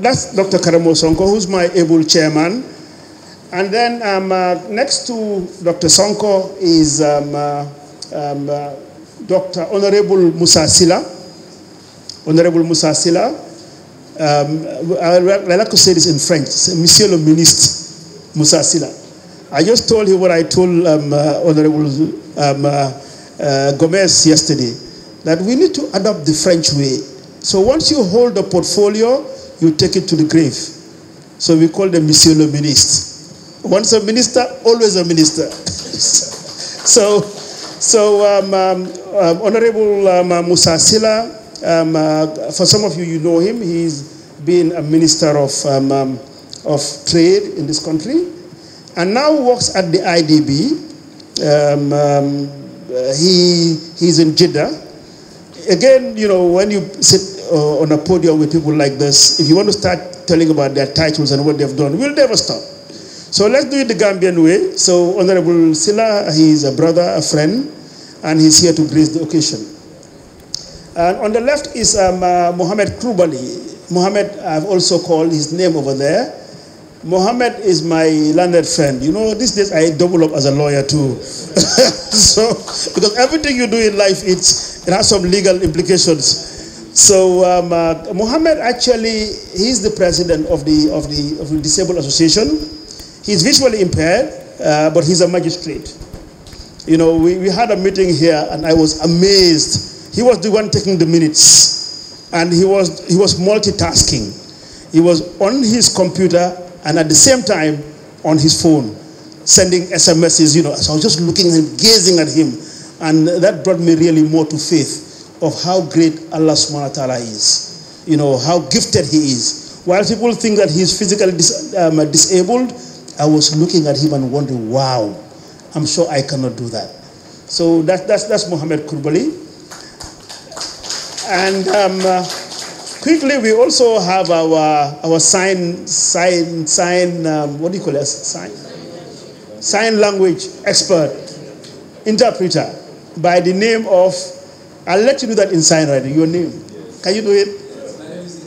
that's Dr. Karamo Sonko, who's my able chairman. And then next to Dr. Sonko is Dr. Honorable Musa Sila. Honorable Musa Sila. I like to say this in French. Monsieur le Ministre Musa Sila. I just told him what I told Honorable Gomez yesterday, that we need to adopt the French way. So once you hold the portfolio, you take it to the grave. So we call them Monsieur le Ministre. Once a minister, always a minister. so Honorable Musa Sila, for some of you, you know him. He's been a minister of trade in this country, and now works at the IDB. He's in Jeddah. Again, you know, when you sit on a podium with people like this, if you want to start telling about their titles and what they've done, we'll never stop. So let's do it the Gambian way. So Honorable Sila, he's a brother, a friend, and he's here to grace the occasion. And on the left is Mohammed Krubali. Mohammed, I've also called his name over there. Mohammed is my landed friend. You know, these days I double up as a lawyer too. So, because everything you do in life, it has some legal implications. So Mohammed actually, he's the president of the Disabled Association. He's visually impaired, but he's a magistrate. You know, we had a meeting here, and I was amazed. He was the one taking the minutes, and he was multitasking. He was on his computer and at the same time on his phone, sending SMSs. You know, so I was just looking and gazing at him, and that brought me really more to faith of how great Allah subhanahu wa ta'ala is. You know, how gifted he is. While people think that he's physically disabled, I was looking at him and wondering, wow, I'm sure I cannot do that. So that's Mohammed Kurbali. And quickly, we also have our sign what do you call it? Sign language expert, interpreter, by the name of, I'll let you do that in sign writing, your name. Yes. Can you do it? Yes, my name is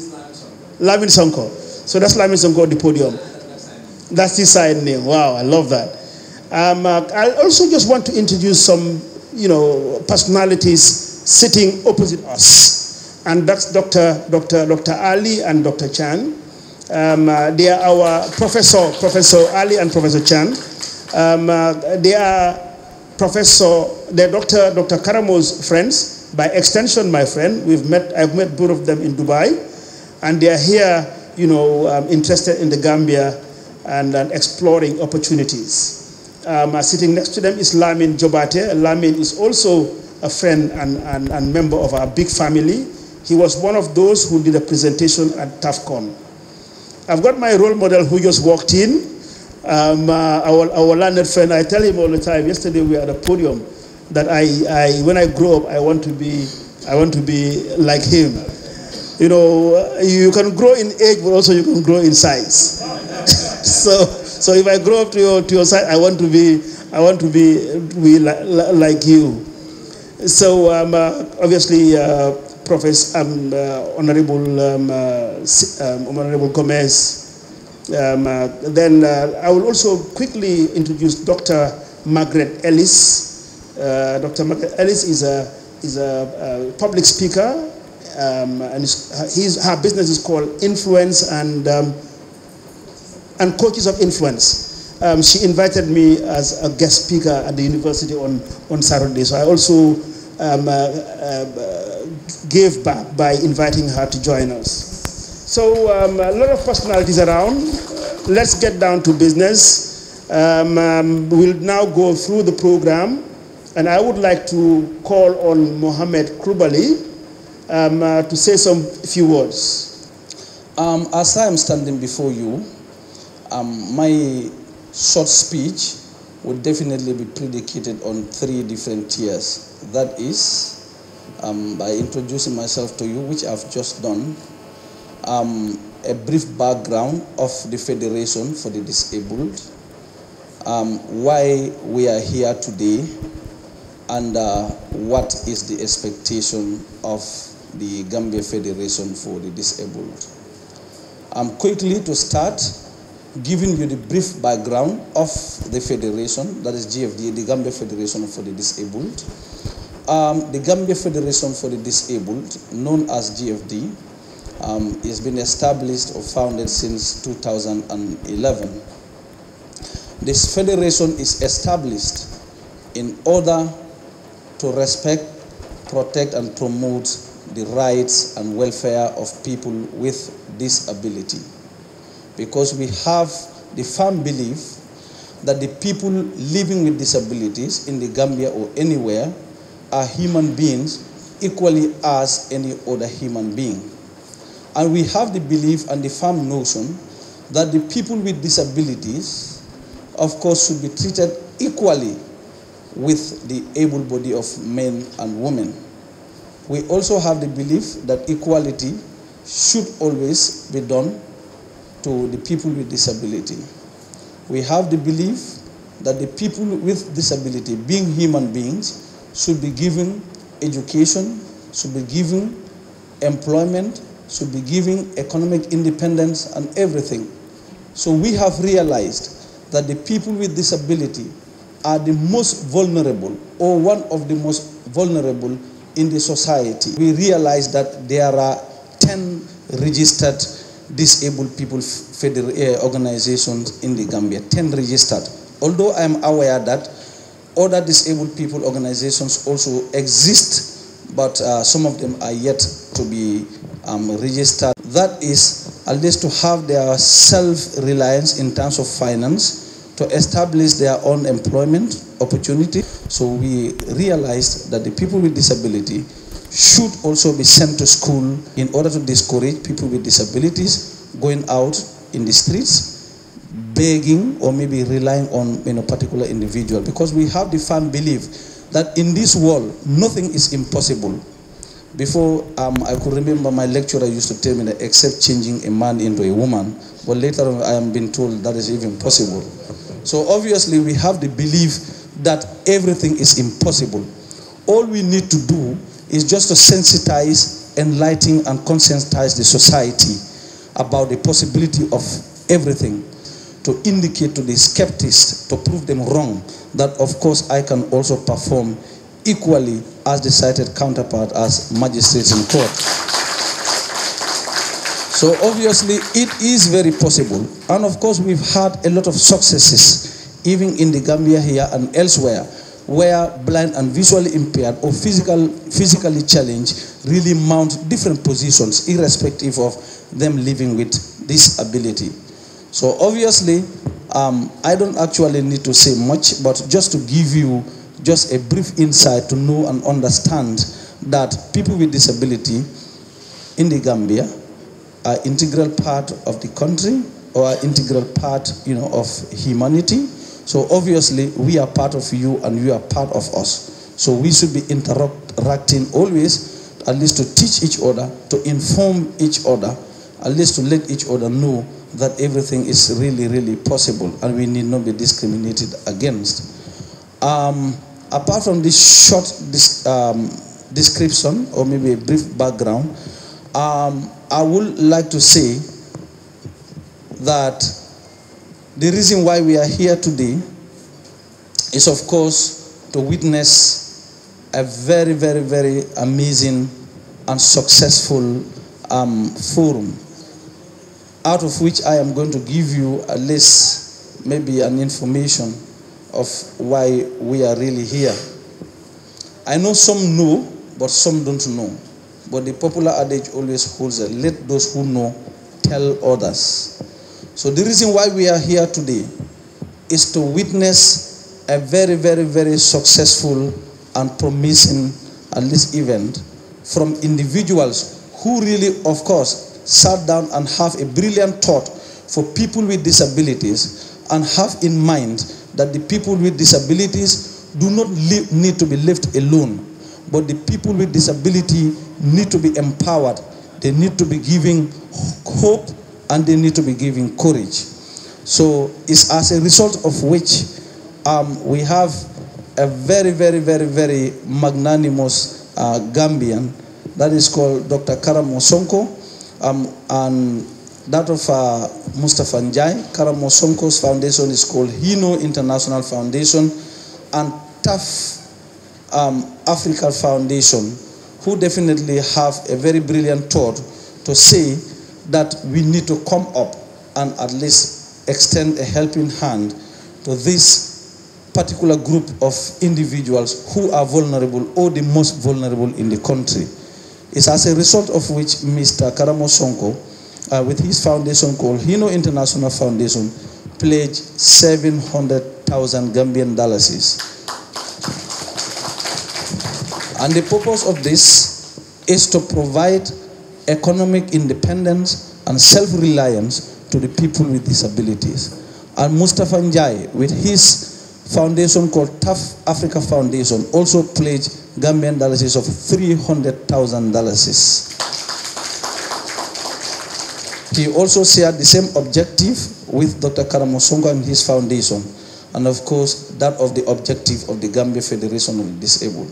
Lamin Sonko. So that's Lamin Sonko at the podium. That's his side name. Wow, I love that. I also just want to introduce some, you know, personalities sitting opposite us, and that's Dr. Ali and Dr. Chan. They are our Professor Ali and Professor Chan. They are Dr. Karamo's friends, by extension, my friend. I've met both of them in Dubai, and they are here, you know, interested in the Gambia and exploring opportunities. Sitting next to them is Lamin Jobate. Lamin is also a friend and member of our big family. He was one of those who did a presentation at TAFCON. I've got my role model who just walked in, our landed friend. I tell him all the time. Yesterday we were at a podium that when I grow up, I want to be like him. You know, you can grow in age, but also you can grow in size. So if I grow up to your side, I want to be like you. So obviously, Honorable Gomez. Then I will also quickly introduce Dr. Margaret Ellis. Dr. Margaret Ellis is a public speaker, and her business is called Influence and Coaches of Influence. She invited me as a guest speaker at the university on Saturday. So I also gave back by inviting her to join us. So a lot of personalities around. Let's get down to business. We'll now go through the program, and I would like to call on Mohammed Krubali to say some few words. As I am standing before you, my short speech would definitely be predicated on 3 different tiers. That is, by introducing myself to you, which I've just done, a brief background of the Federation for the Disabled, why we are here today, and what is the expectation of the Gambia Federation for the Disabled. Quickly to start, giving you the brief background of the federation, that is GFD, the Gambia Federation for the Disabled. The Gambia Federation for the Disabled, known as GFD, has been established or founded since 2011. This federation is established in order to respect, protect, and promote the rights and welfare of people with disability. Because we have the firm belief that the people living with disabilities in the Gambia or anywhere are human beings equally as any other human being. And we have the belief and the firm notion that the people with disabilities, of course, should be treated equally with the able body of men and women. We also have the belief that equality should always be done to the people with disability. We have the belief that the people with disability, being human beings, should be given education, should be given employment, should be given economic independence and everything. So we have realized that the people with disability are the most vulnerable, or one of the most vulnerable in the society. We realize that there are 10 registered disabled people organizations in the Gambia, 10 registered. Although I am aware that other disabled people organizations also exist, but some of them are yet to be registered. That is at least to have their self-reliance in terms of finance, to establish their own employment opportunity. So we realized that the people with disability should also be sent to school in order to discourage people with disabilities going out in the streets, begging or maybe relying on particular individual. Because we have the firm belief that in this world, nothing is impossible. Before, I could remember my lecturer used to tell me that except changing a man into a woman, but later on I am being told that is even possible. So obviously we have the belief that everything is impossible. All we need to do is just to sensitize, enlighten, and conscientize the society about the possibility of everything, to indicate to the skeptics, to prove them wrong, that of course I can also perform equally as the cited counterpart as magistrates in court. So obviously it is very possible, and of course we've had a lot of successes even in the Gambia here and elsewhere, where blind and visually impaired or physically challenged really mount different positions irrespective of them living with disability. So obviously I don't actually need to say much, but just to give you just a brief insight to know and understand that people with disability in the Gambia are integral part of the country, or are integral part of humanity. So obviously we are part of you and you are part of us. So we should be interacting always, at least to teach each other, to inform each other, at least to let each other know that everything is really, really possible and we need not be discriminated against. Apart from this short description or maybe a brief background, I would like to say that the reason why we are here today is, of course, to witness a very, very, very amazing and successful forum, out of which I am going to give you at least maybe an information of why we are really here. I know some know, but some don't know. But the popular adage always holds that let those who know tell others. So the reason why we are here today is to witness a very, very, very successful and promising, at least, event from individuals who really, of course, sat down and have a brilliant thought for people with disabilities and have in mind that the people with disabilities do not need to be left alone, but the people with disability need to be empowered. They need to be given hope and they need to be given courage. So it's as a result of which we have a very, very, very, very magnanimous Gambian that is called Dr. Kerr, and that of Mustafa Njai. Karamo Sonko's foundation is called Hino International Foundation, and Tough Africa Foundation, who definitely have a very brilliant thought to say that we need to come up and at least extend a helping hand to this particular group of individuals who are vulnerable or the most vulnerable in the country. It's as a result of which Mr. Karamo Sonko, with his foundation called Hino International Foundation, pledged 700,000 Gambian dollars. And the purpose of this is to provide economic independence and self-reliance to the people with disabilities. And Mustafa Njai, with his foundation called Tough Africa Foundation, also pledged Gambian dollars of $300,000. He also shared the same objective with Dr. Karamo Sonko and his foundation, and of course that of the objective of the Gambia Federation of the Disabled.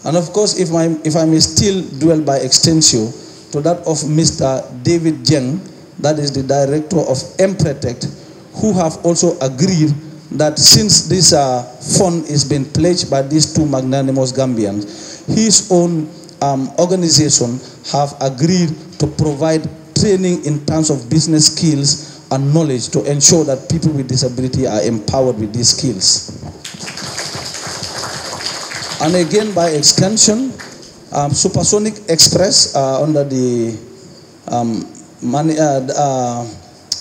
And of course, if I may still dwell by extension to that of Mr. David Jeng, that is the director of Empretect, who have also agreed that since this fund is being pledged by these two magnanimous Gambians, his own organization have agreed to provide training in terms of business skills and knowledge to ensure that people with disability are empowered with these skills. And again, by extension, Supersonic Express, under the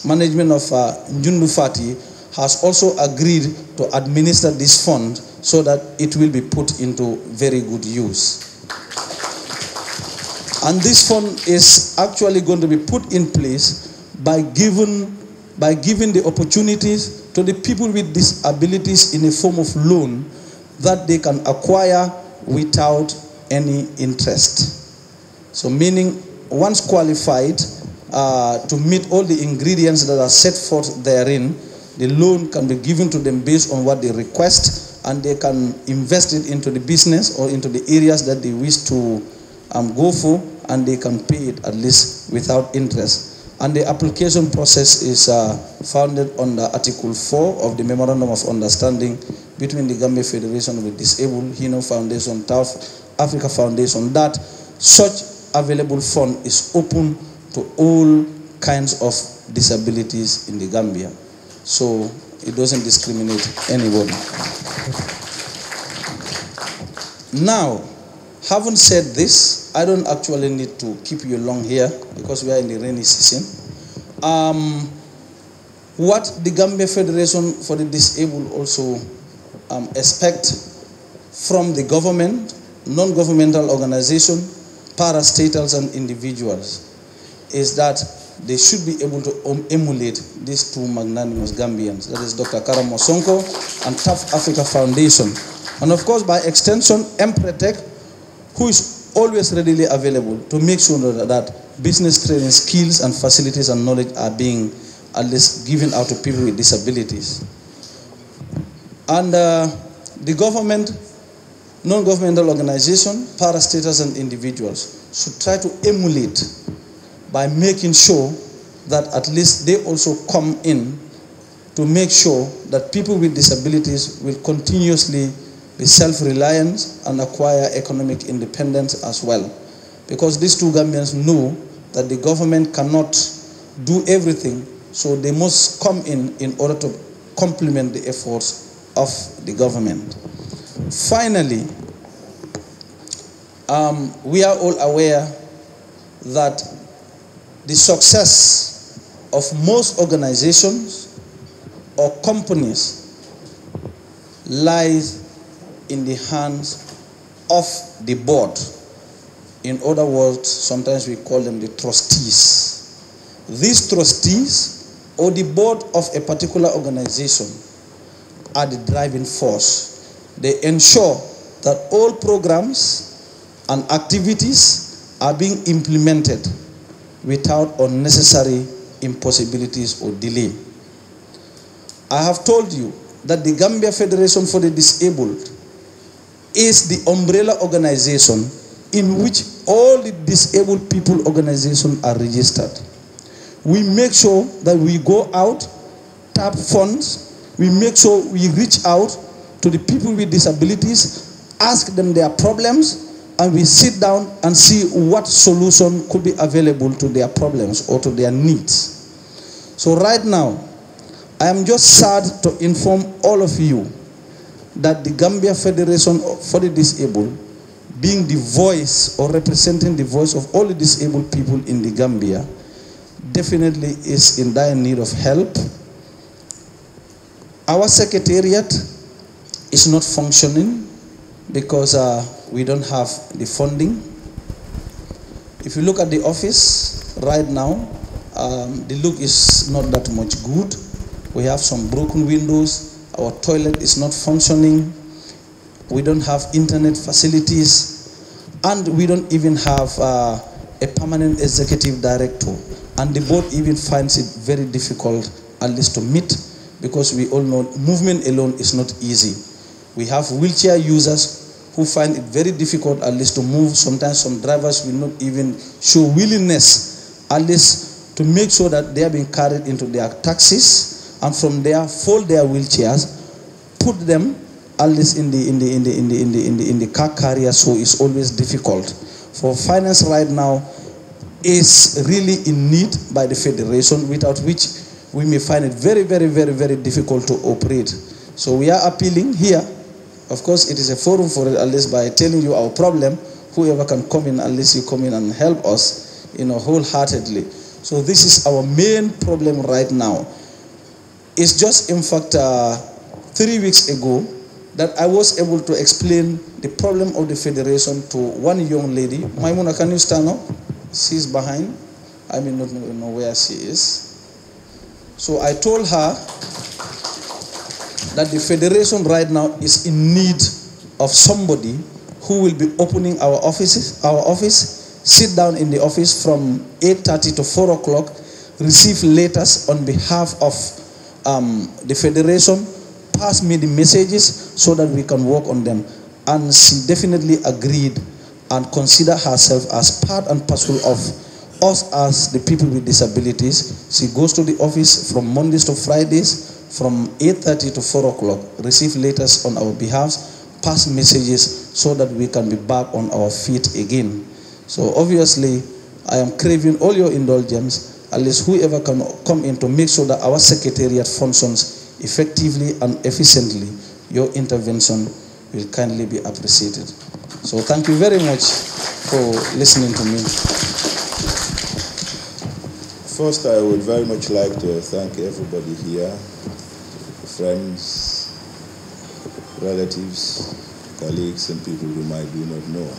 management of Njundu Fati, has also agreed to administer this fund so that it will be put into very good use. And this fund is actually going to be put in place by giving the opportunities to the people with disabilities in a form of loan that they can acquire without any interest. So meaning, once qualified to meet all the ingredients that are set forth therein, the loan can be given to them based on what they request, and they can invest it into the business or into the areas that they wish to go for, and they can pay it at least without interest. And the application process is founded under Article 4 of the Memorandum of Understanding between the Gambia Federation of the Disabled, Hino Foundation, Tough Africa Foundation, that such available fund is open to all kinds of disabilities in the Gambia. So it doesn't discriminate anybody. Now, having said this, I don't actually need to keep you long here because we are in the rainy season. What the Gambia Federation for the Disabled also expect from the government, non-governmental organization, parastatals and individuals is that they should be able to emulate these two magnanimous Gambians, that is Dr. Karamo Sonko and Tough Africa Foundation. And of course, by extension, Empretec, who is always readily available to make sure that business training skills and facilities and knowledge are being at least given out to people with disabilities. And the government, non-governmental organization, parastatals and individuals should try to emulate by making sure that at least they also come in to make sure that people with disabilities will continuously be self-reliant and acquire economic independence as well. Because these two Gambians know that the government cannot do everything, so they must come in order to complement the efforts of the government. Finally, we are all aware that the success of most organizations or companies lies in the hands of the board. In other words, sometimes we call them the trustees. These trustees or the board of a particular organization are the driving force. They ensure that all programs and activities are being implemented without unnecessary impossibilities or delay. I have told you that the Gambia Federation for the Disabled is the umbrella organization in which all the disabled people organizations are registered. We make sure that we go out, tap funds, we make sure we reach out to the people with disabilities, ask them their problems, and we sit down and see what solution could be available to their problems or to their needs. So right now, I am just sad to inform all of you that the Gambia Federation for the Disabled, being the voice or representing the voice of all the disabled people in the Gambia, definitely is in dire need of help. Our secretariat is not functioning because we don't have the funding. If you look at the office right now, the look is not that much good. We have some broken windows. Our toilet is not functioning. We don't have internet facilities, and we don't even have a permanent executive director. And the board even finds it very difficult, at least to meet, because we all know movement alone is not easy. We have wheelchair users who find it very difficult, at least to move. Sometimes some drivers will not even show willingness, at least to make sure that they are being carried into their taxis, and from there fold their wheelchairs, put them at least in the car carrier. So it's always difficult. For finance right now is really in need by the federation, without which we may find it very, very, very, very difficult to operate. So we are appealing here. Of course, it is a forum for it, at least by telling you our problem. Whoever can come in, at least you come in and help us, wholeheartedly. So this is our main problem right now. It's just, in fact, 3 weeks ago that I was able to explain the problem of the federation to one young lady. Maimuna, can you stand up? She's behind. I may not know where she is. So I told her that the federation right now is in need of somebody who will be opening our office, sit down in the office from 8:30 to 4 o'clock, receive letters on behalf of the federation, pass me the messages so that we can work on them. And she definitely agreed and consider herself as part and parcel of us as the people with disabilities. She goes to the office from Mondays to Fridays from 8:30 to 4 o'clock, receive letters on our behalf, pass messages so that we can be back on our feet again. So obviously, I am craving all your indulgence, at least whoever can come in to make sure that our secretariat functions effectively and efficiently. Your intervention will kindly be appreciated. So thank you very much for listening to me. First, I would very much like to thank everybody here, friends, relatives, colleagues, and people whom I do not know.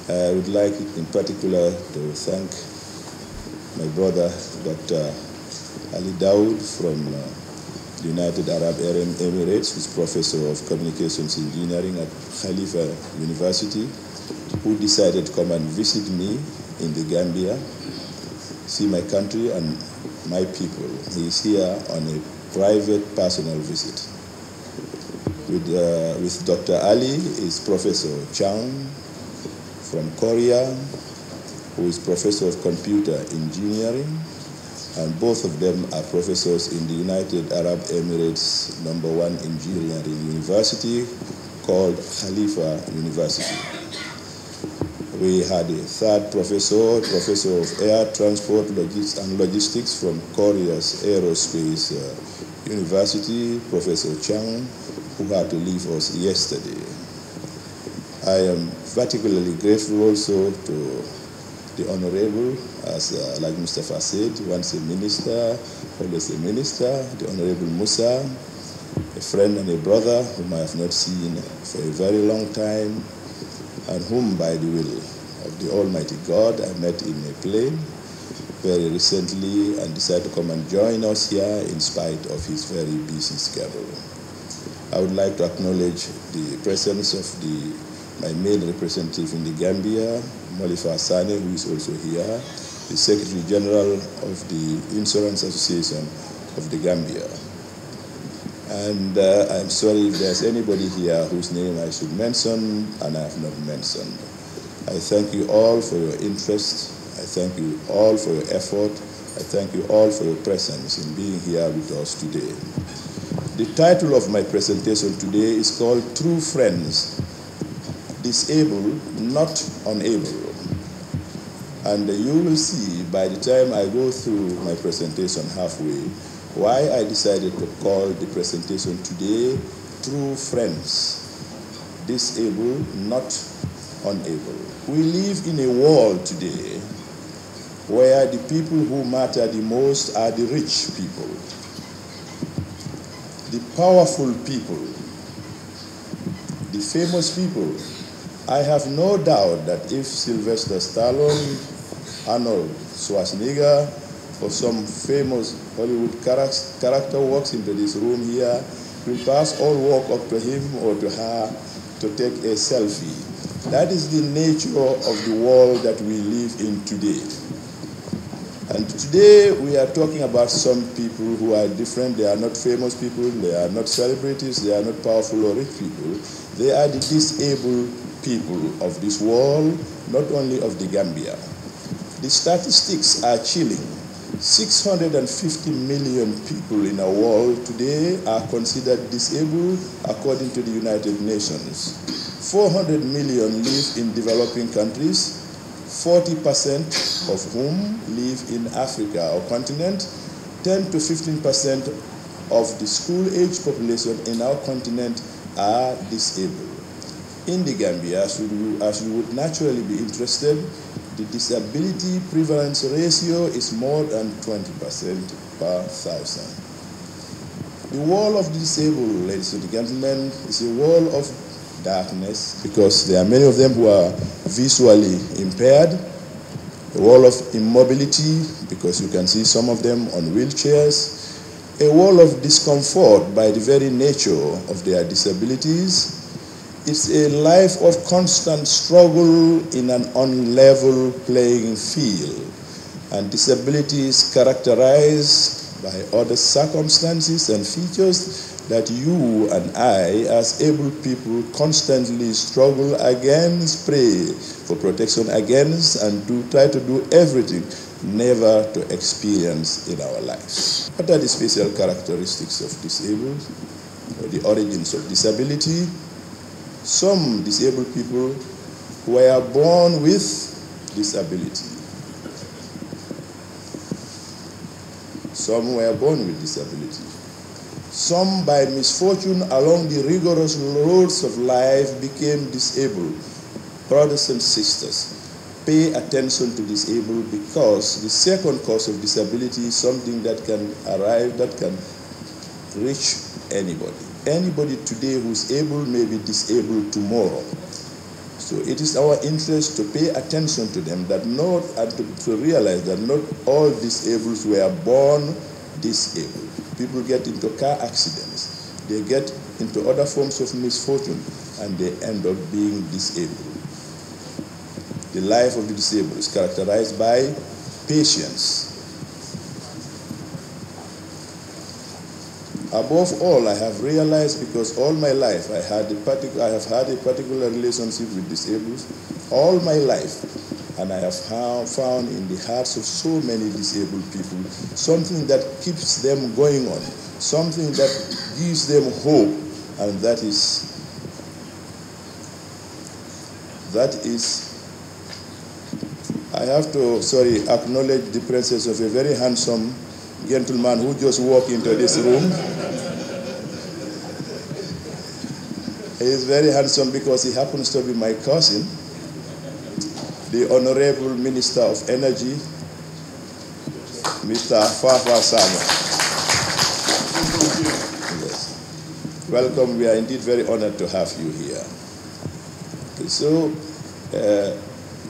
I would like in particular to thank my brother, Dr. Ali Dawood from the United Arab Emirates, who's Professor of Communications Engineering at Khalifa University, who decided to come and visit me in the Gambia, see my country and my people. He is here on a private personal visit. With Dr. Ali is Professor Chang from Korea, who is Professor of Computer Engineering, and both of them are professors in the United Arab Emirates #1 engineering university called Khalifa University. We had a third professor, Professor of Air Transport and Logistics from Korea's Aerospace University, Professor Chang, who had to leave us yesterday. I am particularly grateful also to the Honorable, as like Mustafa said, once a minister, always a minister, the Honorable Musa, a friend and a brother whom I have not seen for a very long time, and whom by the will of the Almighty God I met in a plane very recently and decided to come and join us here in spite of his very busy schedule. I would like to acknowledge the presence of my main representative in the Gambia, Molifa Sane, who is also here, the Secretary General of the Insurance Association of the Gambia. And I'm sorry if there's anybody here whose name I should mention and I have not mentioned. I thank you all for your interest. I thank you all for your effort I thank you all for your presence in being here with us today. The title of my presentation today is called True Friends, Disabled, Not Unable. And you will see by the time I go through my presentation halfway why I decided to call the presentation today True Friends, Disabled, Not Unable. We live in a world today where the people who matter the most are the rich people, the powerful people, the famous people. I have no doubt that if Sylvester Stallone, Arnold Schwarzenegger, or some famous Hollywood character walks into this room here, we'll pass all walk up to him or to her to take a selfie. That is the nature of the world that we live in today. And today we are talking about some people who are different. They are not famous people, they are not celebrities, they are not powerful or rich people. They are the disabled people of this world, not only of the Gambia. The statistics are chilling. 650 million people in our world today are considered disabled according to the United Nations. 400 million live in developing countries, 40% of whom live in Africa or continent. 10 to 15% of the school-age population in our continent are disabled. In the Gambia, as you would naturally be interested, the disability prevalence ratio is more than 20% per thousand. The world of the disabled, ladies and gentlemen, is a world of darkness because there are many of them who are visually impaired, a world of immobility because you can see some of them on wheelchairs, a world of discomfort by the very nature of their disabilities. It's a life of constant struggle in an unlevel playing field, and disability is characterized by other circumstances and features that you and I, as able people, constantly struggle against, pray for protection against, and try to do everything never to experience in our lives. What are the special characteristics of disabled, or the origins of disability? Some disabled people were born with disability. Some were born with disability. Some, by misfortune along the rigorous roads of life, became disabled. Brothers and sisters, pay attention to disabled because the second cause of disability is something that can arrive, that can reach anybody. Anybody today who's able may be disabled tomorrow. So it is our interest to pay attention to them, that not, and to realize that not all disabled were born disabled. People get into car accidents, they get into other forms of misfortune, and they end up being disabled. The life of the disabled is characterized by patience. Above all, I have realized, because all my life I have had a particular relationship with disabled all my life, and I have found in the hearts of so many disabled people something that keeps them going on, something that gives them hope, and that is I have to acknowledge the presence of a very handsome gentleman who just walked into this room. He is very handsome because he happens to be my cousin, the Honorable Minister of Energy, Mr. Fatou. Yes. Welcome. We are indeed very honored to have you here. Okay, so,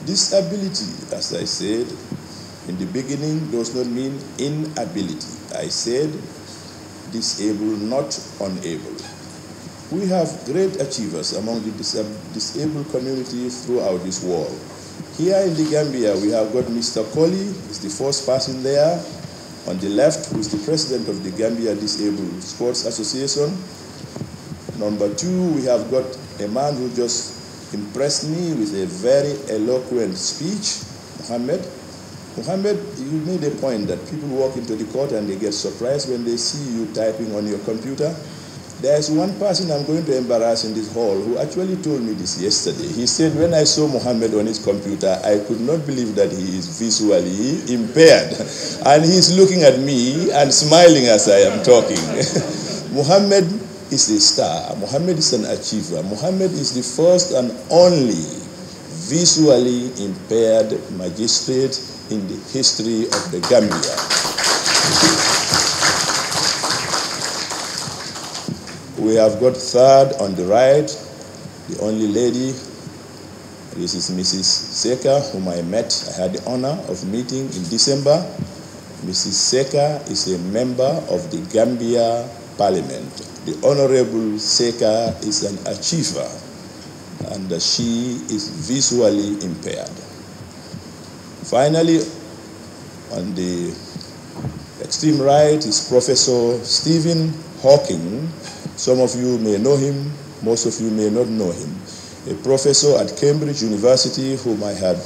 disability, as I said in the beginning, does not mean inability. I said disabled, not unable. We have great achievers among the disabled community throughout this world. Here in the Gambia, we have got Mr. Colley, is the first person there. On the left, who is the president of the Gambia Disabled Sports Association. Number two, we have got a man who just impressed me with a very eloquent speech, Mohammed. Mohammed, you made a point that people walk into the court and they get surprised when they see you typing on your computer. There's one person I'm going to embarrass in this hall who actually told me this yesterday. He said, when I saw Mohammed on his computer, I could not believe that he is visually impaired. And he's looking at me and smiling as I am talking. Mohammed is a star. Mohammed is an achiever. Mohammed is the first and only visually impaired magistrate in the history of the Gambia. We have got third on the right, the only lady. This is Mrs. Seka, whom I met. I had the honor of meeting in December. Mrs. Seka is a member of the Gambia Parliament. The Honorable Seka is an achiever, and she is visually impaired. Finally, on the extreme right is Professor Stephen Hawking. Some of you may know him, most of you may not know him. A professor at Cambridge University whom I had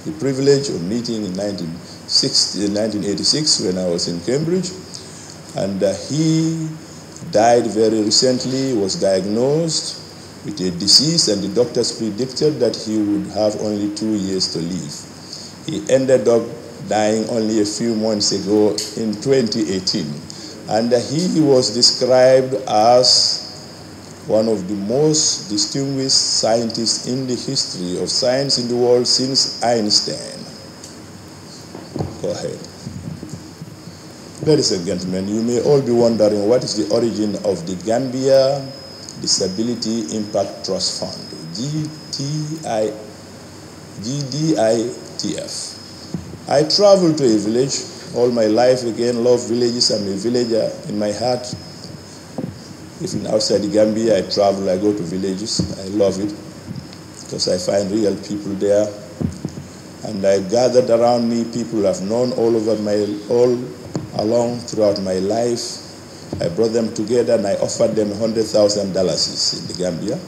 the privilege of meeting in 1986 when I was in Cambridge. And he died very recently, was diagnosed with a disease, and the doctors predicted that he would have only 2 years to live. He ended up dying only a few months ago in 2018. And he was described as one of the most distinguished scientists in the history of science in the world since Einstein. Go ahead. Ladies and gentlemen, you may all be wondering what is the origin of the Gambia Disability Impact Trust Fund, GDITF. I traveled to a village all my life. Again, love villages. I'm a villager in my heart. Even outside the Gambia, I travel, I go to villages. I love it because I find real people there. And I gathered around me people I've known all along throughout my life. I brought them together and I offered them $100,000 in the Gambia.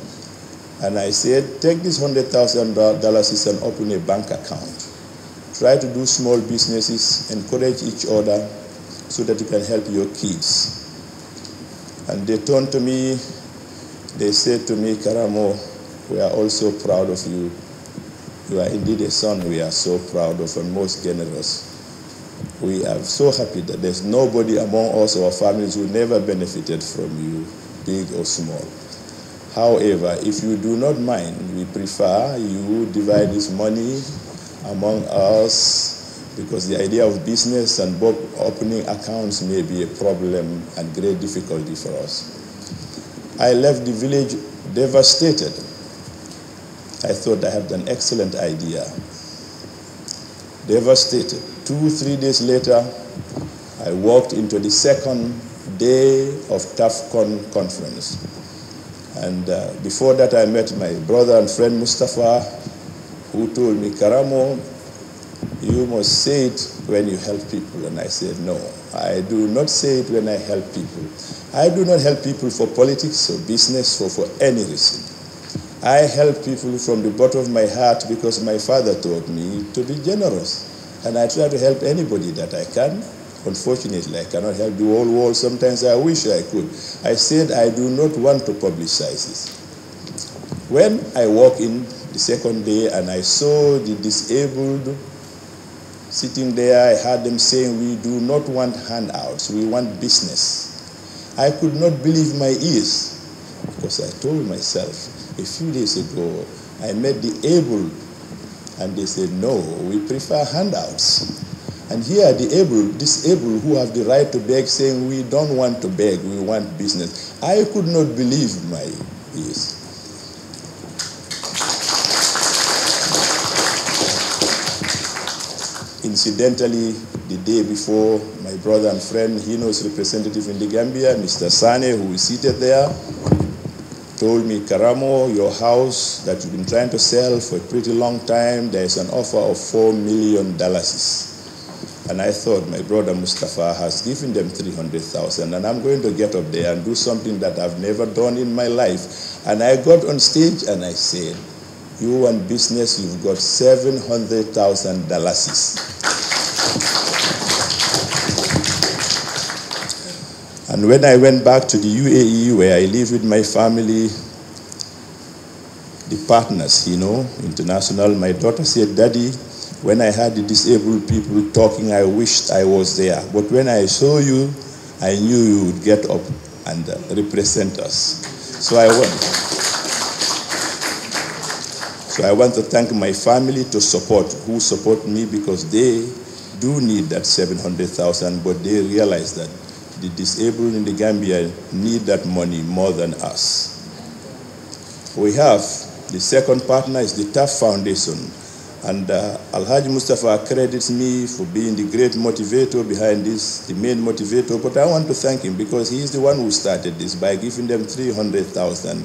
And I said, take this $100,000 and open a bank account. Try to do small businesses, encourage each other so that you can help your kids. And they turned to me, they said to me, Karamo, we are also proud of you. You are indeed a son we are so proud of and most generous. We are so happy that there's nobody among us or our families who never benefited from you, big or small. However, if you do not mind, we prefer you divide this money among us, because the idea of business and opening accounts may be a problem and great difficulty for us. I left the village devastated. I thought I had an excellent idea. Devastated. 2-3 days later, I walked into the second day of TAFCON conference. And before that, I met my brother and friend Mustafa, who told me, Karamo, you must say it when you help people. And I said, no, I do not say it when I help people. I do not help people for politics or business or for any reason. I help people from the bottom of my heart because my father taught me to be generous. And I try to help anybody that I can. Unfortunately, I cannot help the whole world. Sometimes I wish I could. I said I do not want to publicize this. When I walked in the second day and I saw the disabled sitting there, I heard them saying, we do not want handouts, we want business. I could not believe my ears because I told myself a few days ago, I met the able and they said, no, we prefer handouts. And here are the disabled who have the right to beg saying, we don't want to beg, we want business. I could not believe my ears. Incidentally, the day before, my brother and friend, Hino's representative in the Gambia, Mr. Sane, who is seated there, told me, Karamo, your house that you've been trying to sell for a pretty long time, there's an offer of $4 million. And I thought my brother Mustafa has given them $300,000, and I'm going to get up there and do something that I've never done in my life. And I got on stage and I said, you want business, you've got $700,000. And when I went back to the UAE, where I live with my family, the partners, international, my daughter said, "Daddy, when I heard the disabled people talking, I wished I was there. But when I saw you, I knew you would get up and represent us." So I want to thank my family who support me, because they do need that 700,000, but they realize that the disabled in the Gambia need that money more than us. We have the second partner is the TAF Foundation, and Alhaji Mustafa credits me for being the great motivator behind this, the main motivator, but I want to thank him because he is the one who started this by giving them $300,000.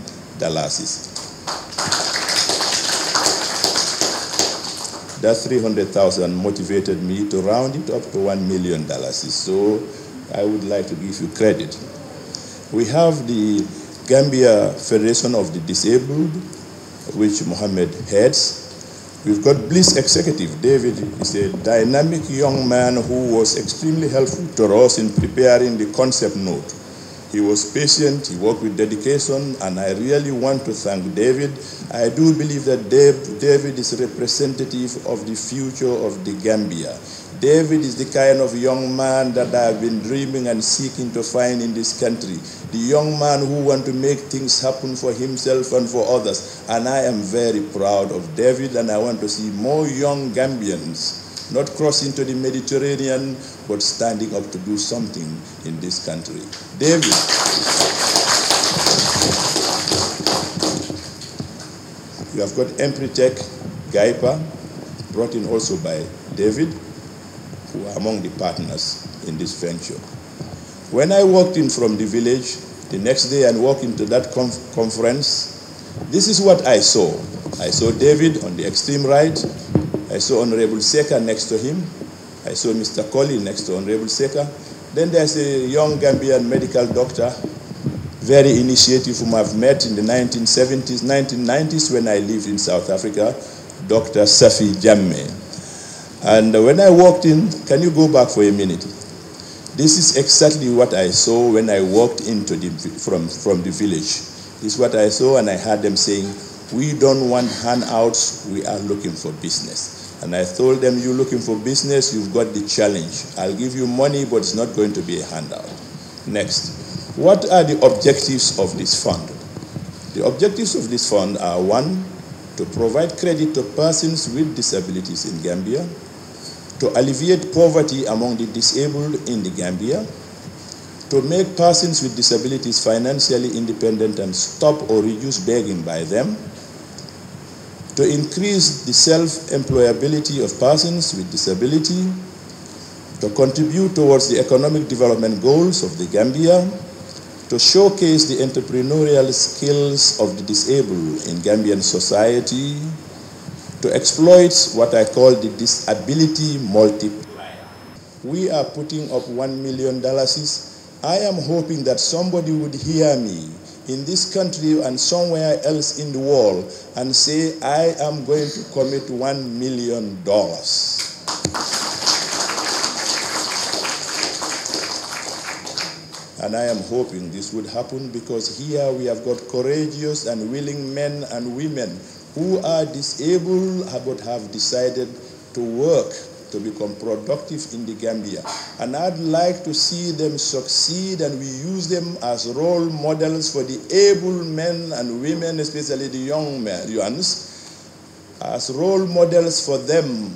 That 300,000 motivated me to round it up to $1 million. So I would like to give you credit. We have the Gambia Federation of the Disabled, which Mohammed heads. We've got Bliss Executive. David is a dynamic young man who was extremely helpful to us in preparing the concept note. He was patient, he worked with dedication, and I really want to thank David. I do believe that David is representative of the future of the Gambia. David is the kind of young man that I have been dreaming and seeking to find in this country. The young man who wants to make things happen for himself and for others. And I am very proud of David, and I want to see more young Gambians not crossing to the Mediterranean, but standing up to do something in this country. David. You have got Empretech, GAIPA, brought in also by David, who are among the partners in this venture. When I walked in from the village, the next day and walked into that conference, this is what I saw. I saw David on the extreme right. I saw Honorable Seka next to him. I saw Mr. Colley next to Honorable Seka. Then there's a young Gambian medical doctor, very initiative, whom I've met in the 1970s, 1990s when I lived in South Africa, Dr. Safi Jammeh. And when I walked in, can you go back for a minute? This is exactly what I saw when I walked into from the village. This is what I saw, and I heard them saying, "We don't want handouts, we are looking for business." And I told them, "You're looking for business, you've got the challenge. I'll give you money, but it's not going to be a handout." Next, what are the objectives of this fund? The objectives of this fund are: 1, to provide credit to persons with disabilities in Gambia, to alleviate poverty among the disabled in the Gambia, to make persons with disabilities financially independent and stop or reduce begging by them, to increase the self-employability of persons with disability, to contribute towards the economic development goals of the Gambia, to showcase the entrepreneurial skills of the disabled in Gambian society, to exploit what I call the disability multiplier. We are putting up $1 million. I am hoping that somebody would hear me in this country and somewhere else in the world and say, "I am going to commit $1 million. And I am hoping this would happen, because here we have got courageous and willing men and women who are disabled but have decided to work to become productive in the Gambia. And I'd like to see them succeed, and we use them as role models for the able men and women, especially the young ones, as role models for them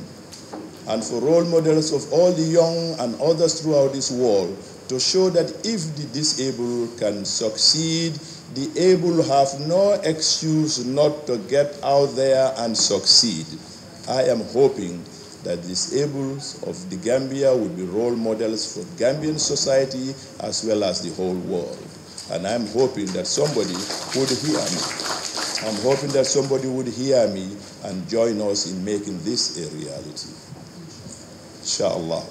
and for role models of all the young and others throughout this world, to show that if the disabled can succeed, the able have no excuse not to get out there and succeed. I am hoping that disabled of the Gambia will be role models for Gambian society as well as the whole world. And I'm hoping that somebody would hear me. I'm hoping that somebody would hear me and join us in making this a reality. Inshallah.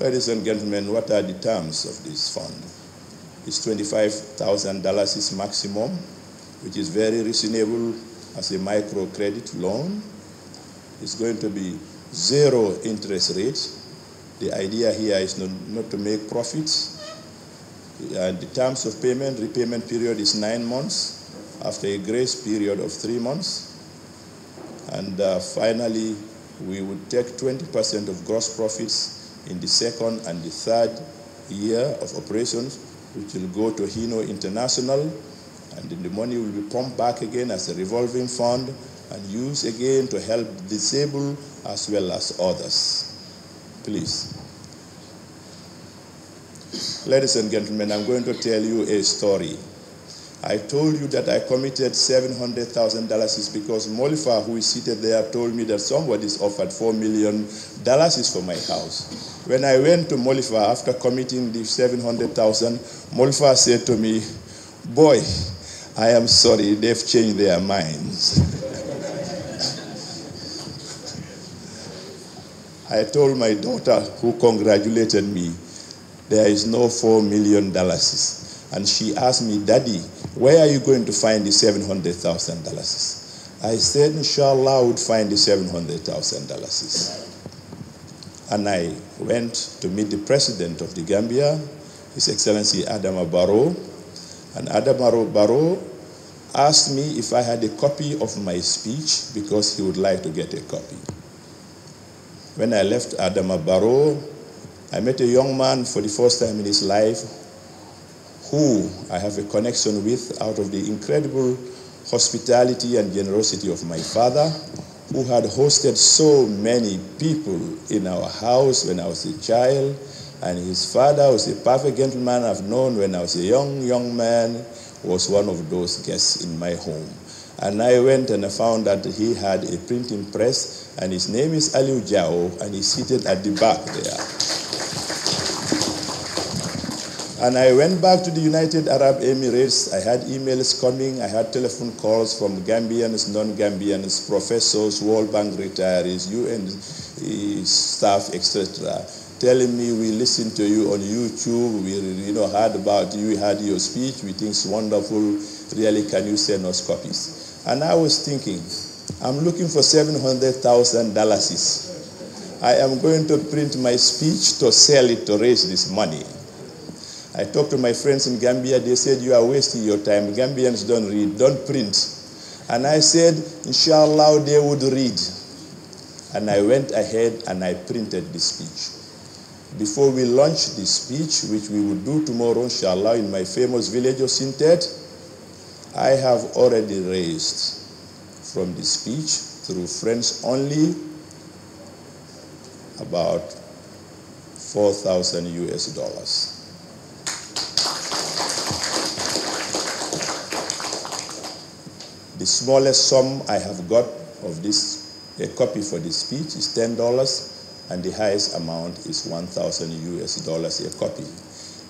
Ladies and gentlemen, what are the terms of this fund? It's $25,000 is maximum, which is very reasonable as a microcredit loan. It's going to be 0 interest rate. The idea here is not to make profits. The terms of payment, repayment period is 9 months after a grace period of 3 months. And finally, we would take 20% of gross profits in the second and the third year of operations, which will go to Hino International, and then the money will be pumped back again as a revolving fund and used again to help disabled as well as others. Please. Ladies and gentlemen, I'm going to tell you a story. I told you that I committed $700,000 because Molifa, who is seated there, told me that somebody's offered $4 million for my house. When I went to Molifa after committing the $700,000, Molifa said to me, "Boy, I am sorry, they've changed their minds." I told my daughter, who congratulated me, there is no $4 million. And she asked me, "Daddy, where are you going to find the $700,000? I said, "Inshallah, I would find the $700,000. And I went to meet the president of the Gambia, His Excellency Adama Barrow. And Adama Barrow asked me if I had a copy of my speech because he would like to get a copy. When I left Adama Barrow, I met a young man for the first time in his life who I have a connection with out of the incredible hospitality and generosity of my father, who had hosted so many people in our house when I was a child. And his father was a perfect gentleman I've known when I was a young man, was one of those guests in my home. And I went and I found that he had a printing press, and his name is Aliu Jao, and he's seated at the back there. And I went back to the United Arab Emirates. I had emails coming. I had telephone calls from Gambians, non-Gambians, professors, World Bank retirees, UN staff, etc., telling me, "We listened to you on YouTube. We heard about you. We heard your speech. We think it's wonderful. Really, can you send us copies?" And I was thinking, I'm looking for $700,000. I am going to print my speech to sell it to raise this money. I talked to my friends in Gambia. They said, "You are wasting your time. Gambians don't read, don't print." And I said, inshallah, they would read. And I went ahead and I printed the speech. Before we launched the speech, which we will do tomorrow, inshallah, in my famous village of Sintet, I have already raised from the speech through friends only about $4,000 US. The smallest sum I have got of this, a copy for this speech, is $10, and the highest amount is $1,000 US a copy.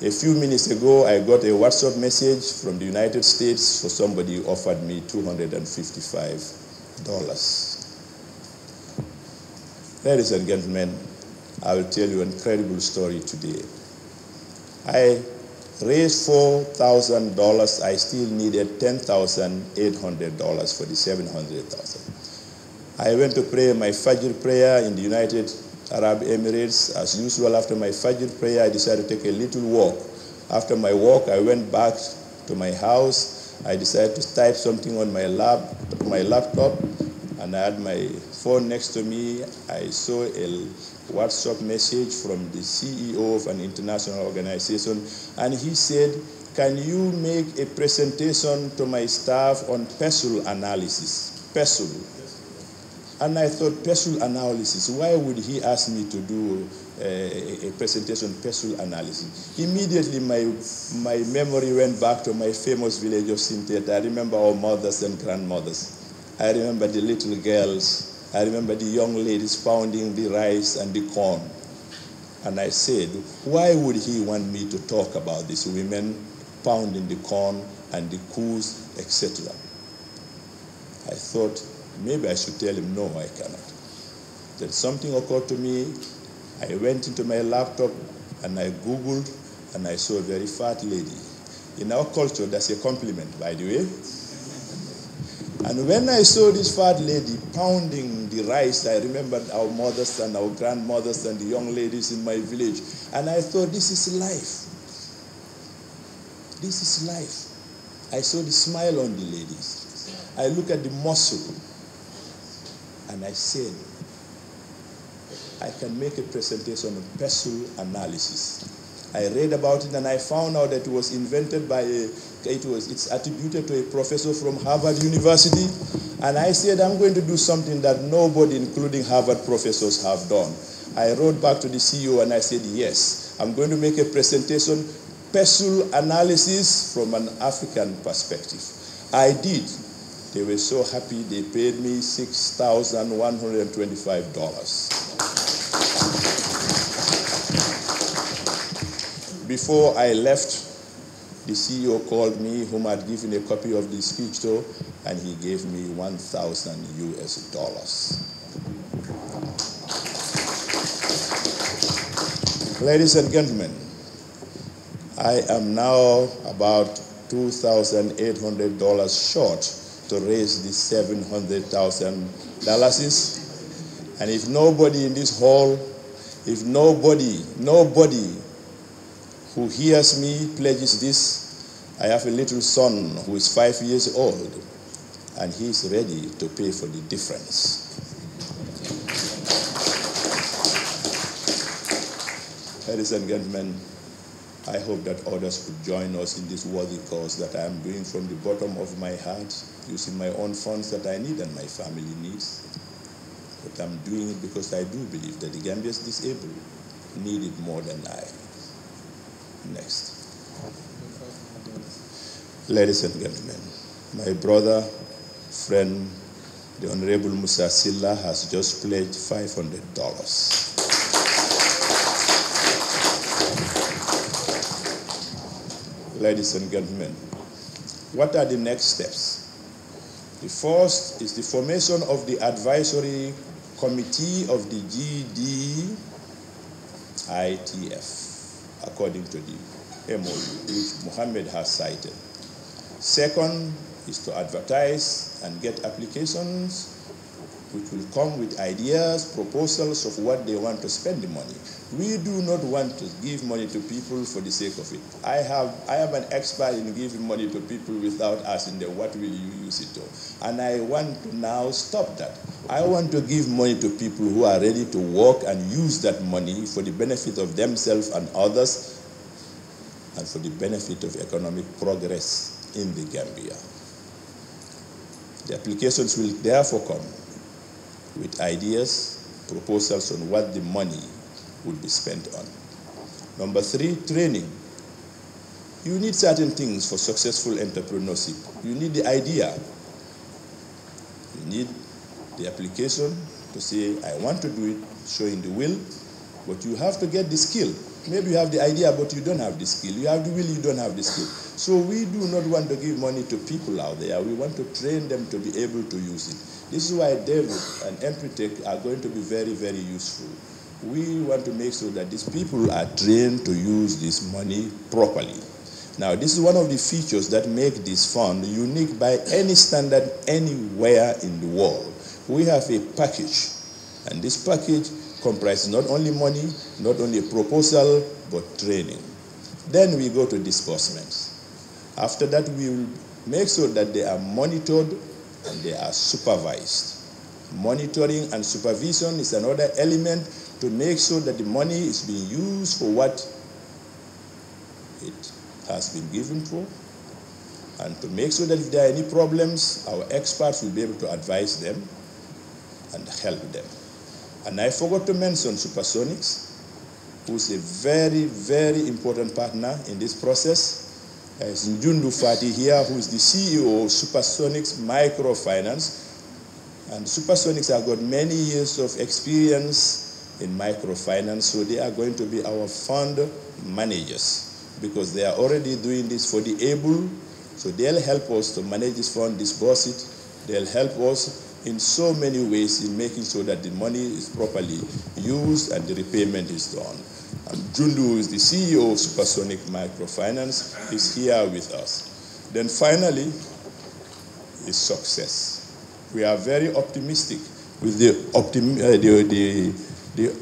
A few minutes ago, I got a WhatsApp message from the United States for somebody who offered me $255. Ladies and gentlemen, I will tell you an incredible story today. I raised $4,000. I still needed $10,800 for the $700,000. I went to pray my Fajr prayer in the United Arab Emirates. As usual, after my Fajr prayer, I decided to take a little walk. After my walk, I went back to my house. I decided to type something on my laptop, and I had my phone next to me. I saw a WhatsApp message from the CEO of an international organization, and he said, "Can you make a presentation to my staff on PESUL analysis?" PESUL. And I thought, PESUL analysis, why would he ask me to do a presentation on PESUL analysis? Immediately my memory went back to my famous village of Sintet. I remember our mothers and grandmothers. I remember the little girls. I remember the young ladies pounding the rice and the corn. And I said, why would he want me to talk about these women pounding the corn and the coos, etc.? I thought, maybe I should tell him, no, I cannot. Then something occurred to me. I went into my laptop and I Googled, and I saw a very fat lady. In our culture, that's a compliment, by the way. And when I saw this fat lady pounding the rice, I remembered our mothers and our grandmothers and the young ladies in my village. And I thought, this is life. This is life. I saw the smile on the ladies. I look at the muscle. And I said, I can make a presentation on pestle analysis. I read about it and I found out that it was invented by it's attributed to a professor from Harvard University. And I said, I'm going to do something that nobody, including Harvard professors, have done. I wrote back to the CEO and I said, yes, I'm going to make a presentation, pestle analysis from an African perspective. I did. They were so happy, they paid me $6,125. Before I left, the CEO called me, whom I'd given a copy of the speech to, and he gave me $1,000 US. Ladies and gentlemen, I am now about $2,800 short to raise the $700,000. And if nobody in this hall, if nobody who hears me pledges this, I have a little son who is 5 years old, and he's ready to pay for the difference. Ladies and gentlemen, I hope that others could join us in this worthy cause that I am doing from the bottom of my heart, using my own funds that I need and my family needs. But I'm doing it because I do believe that the Gambia's disabled need it more than I. Next. Ladies and gentlemen, my brother, friend, the Honorable Musa Silla has just pledged $500. Ladies and gentlemen, what are the next steps? The first is the formation of the advisory committee of the GDITF, according to the MOU, which Mohammed has cited. Second is to advertise and get applications which will come with ideas, proposals of what they want to spend the money. We do not want to give money to people for the sake of it. I am an expert in giving money to people without asking them, what will you use it to? And I want to now stop that. I want to give money to people who are ready to work and use that money for the benefit of themselves and others, and for the benefit of economic progress in the Gambia. The applications will therefore come with ideas, proposals on what the money would be spent on. Number 3, training. You need certain things for successful entrepreneurship. You need the idea. You need the application to say, I want to do it, showing the will, but you have to get the skill. Maybe you have the idea, but you don't have the skill. You have the will, you don't have the skill. So we do not want to give money to people out there. We want to train them to be able to use it. This is why David and Empritech are going to be very, very useful. We want to make sure that these people are trained to use this money properly. Now, this is one of the features that make this fund unique by any standard anywhere in the world. We have a package, and this package comprises not only money, not only a proposal, but training. Then we go to disbursements. After that, we will make sure that they are monitored and they are supervised. Monitoring and supervision is another element to make sure that the money is being used for what it has been given for, and to make sure that if there are any problems, our experts will be able to advise them and help them. And I forgot to mention Supersonics, who is a very, very important partner in this process. As Njundu Fati here, who is the CEO of Supersonics Microfinance. And Supersonics have got many years of experience in microfinance, so they are going to be our fund managers, because they are already doing this for the able, so they'll help us to manage this fund, disburse it. They'll help us in so many ways in making sure that the money is properly used and the repayment is done. And Jundu, who is the CEO of Supersonic Microfinance, is here with us. Then finally, is success. We are very optimistic with the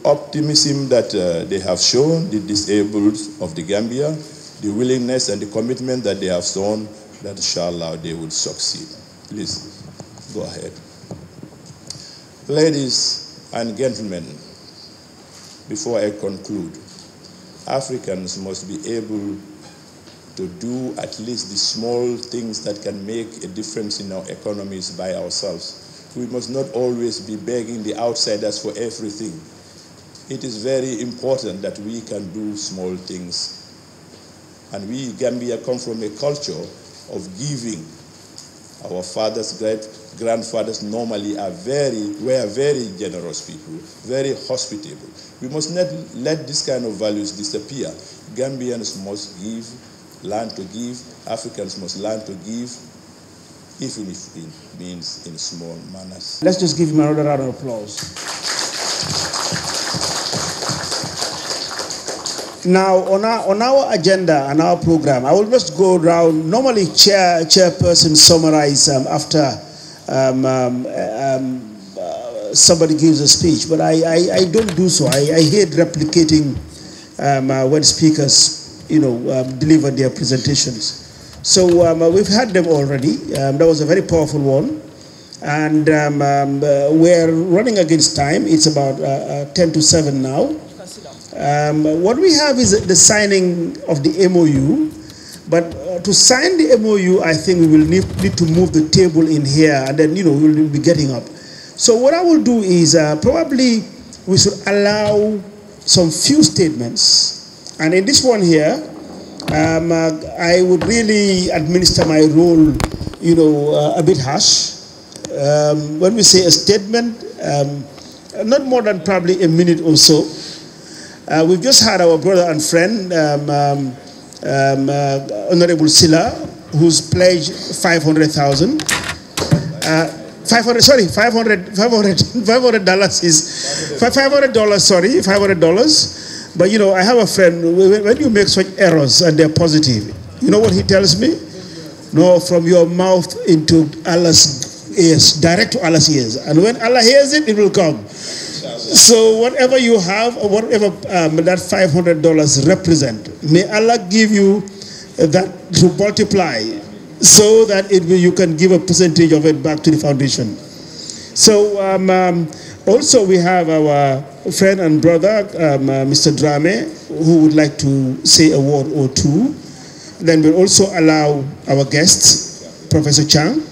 optimism that they have shown, the disabled of the Gambia, the willingness and the commitment that they have shown, that inshallah they will succeed. Please, go ahead. Ladies and gentlemen, before I conclude, Africans must be able to do at least the small things that can make a difference in our economies by ourselves. We must not always be begging the outsiders for everything. It is very important that we can do small things. And we, Gambia, come from a culture of giving. Our fathers, grandfathers normally were very generous people, very hospitable. We must not let this kind of values disappear. Gambians must give, learn to give. Africans must learn to give, even if it means in small manners. Let's just give him another round of applause. Now, on our agenda and our program, I will just go around. Normally, chairperson summarize after somebody gives a speech, but I don't do so. I hate replicating when speakers, deliver their presentations. So we've had them already. That was a very powerful one, and we're running against time. It's about 10 to 7 now. What we have is the signing of the MOU, but to sign the MOU, I think we will need to move the table in here, and then, we'll be getting up. So what I will do is probably we should allow some few statements, and in this one here, I would really administer my role, a bit harsh. When we say a statement, not more than probably a minute or so. We've just had our brother and friend, Honorable Silla, who's pledged $500,000. $500 is $500. Sorry, $500. But I have a friend. When you make such errors and they're positive, you know what he tells me? No, from your mouth into Allah's ears, direct to Allah's ears. And when Allah hears it, it will come. So whatever you have, or whatever that $500 represent, may Allah give you that to multiply, so that you can give a percentage of it back to the foundation. So also we have our friend and brother, Mr. Drame, who would like to say a word or two. Then we'll also allow our guest, Professor Chang.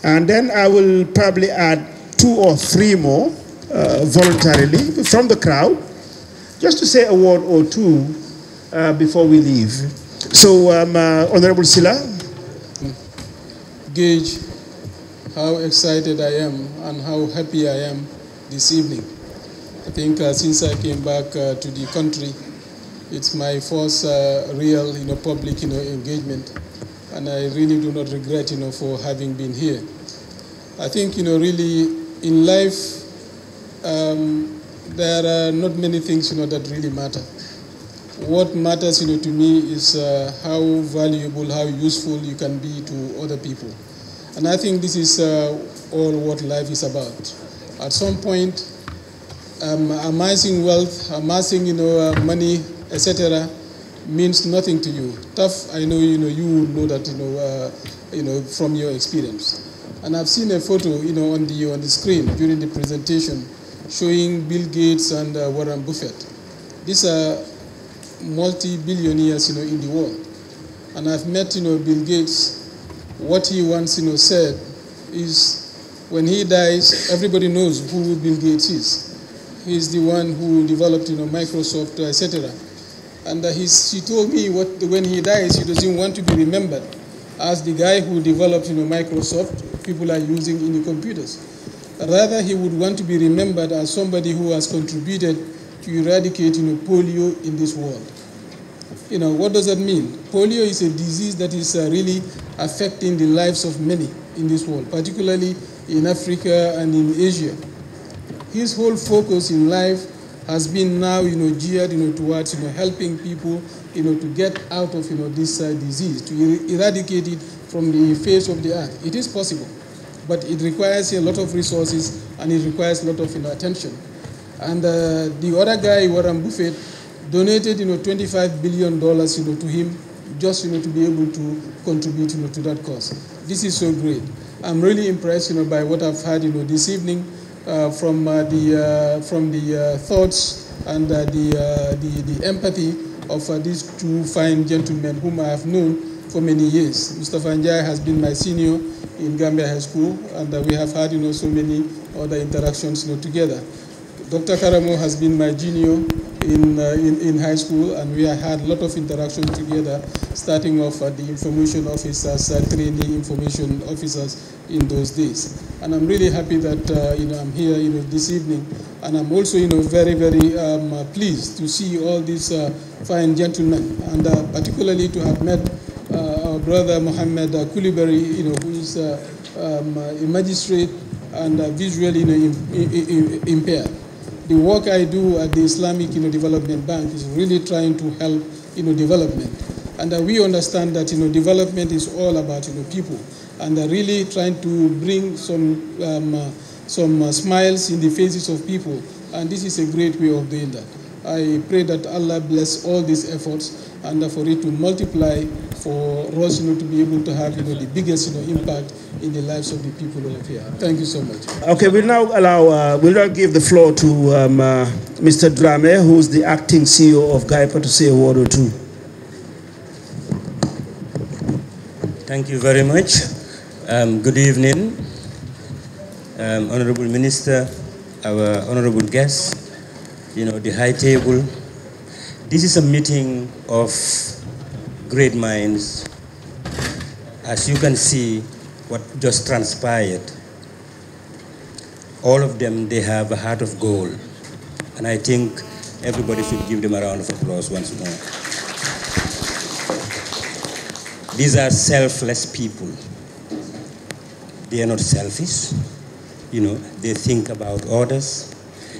And then I will probably add 2 or 3 more voluntarily from the crowd, just to say a word or two before we leave. So, Honorable Silla. Gauge how excited I am and how happy I am this evening. I think since I came back to the country, it's my first real, public, engagement, and I really do not regret, for having been here. I think, really, in life, there are not many things, that really matter. What matters, to me is how valuable, how useful you can be to other people. And I think this is all what life is about. At some point, amassing wealth, amassing, money, etc., means nothing to you. Tough, I know, you know that, from your experience. And I've seen a photo, on the screen during the presentation, showing Bill Gates and Warren Buffett. These are multi-billionaires, in the world. And I've met, Bill Gates. What he once, said is, when he dies, everybody knows who Bill Gates is. He's the one who developed, Microsoft, etc. And he told me when he dies, he doesn't want to be remembered as the guy who developed, Microsoft. People are using in the computers. Rather, he would want to be remembered as somebody who has contributed to eradicate, polio in this world. What does that mean? Polio is a disease that is really affecting the lives of many in this world, particularly in Africa and in Asia. His whole focus in life has been now, geared, towards, helping people, to get out of, this disease, to eradicate it from the face of the earth. It is possible, but it requires a lot of resources and it requires a lot of, attention. And the other guy, Warren Buffett, donated, $25 billion, to him, just, to be able to contribute, to that cause. This is so great. I'm really impressed, by what I've heard, this evening from the thoughts and the empathy of these two fine gentlemen whom I have known for many years. Mustafa Njai has been my senior in Gambia High School, and we have had, so many other interactions, together. Dr. Karamo has been my junior in high school, and we have had a lot of interaction together, starting off at the information officers, trainee information officers in those days. And I'm really happy that I'm here this evening, and I'm also very, very pleased to see all these fine gentlemen, and particularly to have met our brother Mohammed Coulibaly, who is a magistrate and visually impaired. The work I do at the Islamic Development Bank is really trying to help development. And we understand that development is all about people, and really trying to bring some smiles in the faces of people. And this is a great way of doing that. I pray that Allah bless all these efforts and for it to multiply for us to be able to have the biggest impact in the lives of the people over here. Thank you so much. Okay, we'll now give the floor to Mr. Drame, who's the acting CEO of GAIPA, to say a word or two. Thank you very much. Good evening, Honorable Minister, our honorable guests, the high table. This is a meeting of great minds. As you can see, what just transpired, all of them, they have a heart of gold. And I think everybody should give them a round of applause once more. These are selfless people. They are not selfish. They think about others.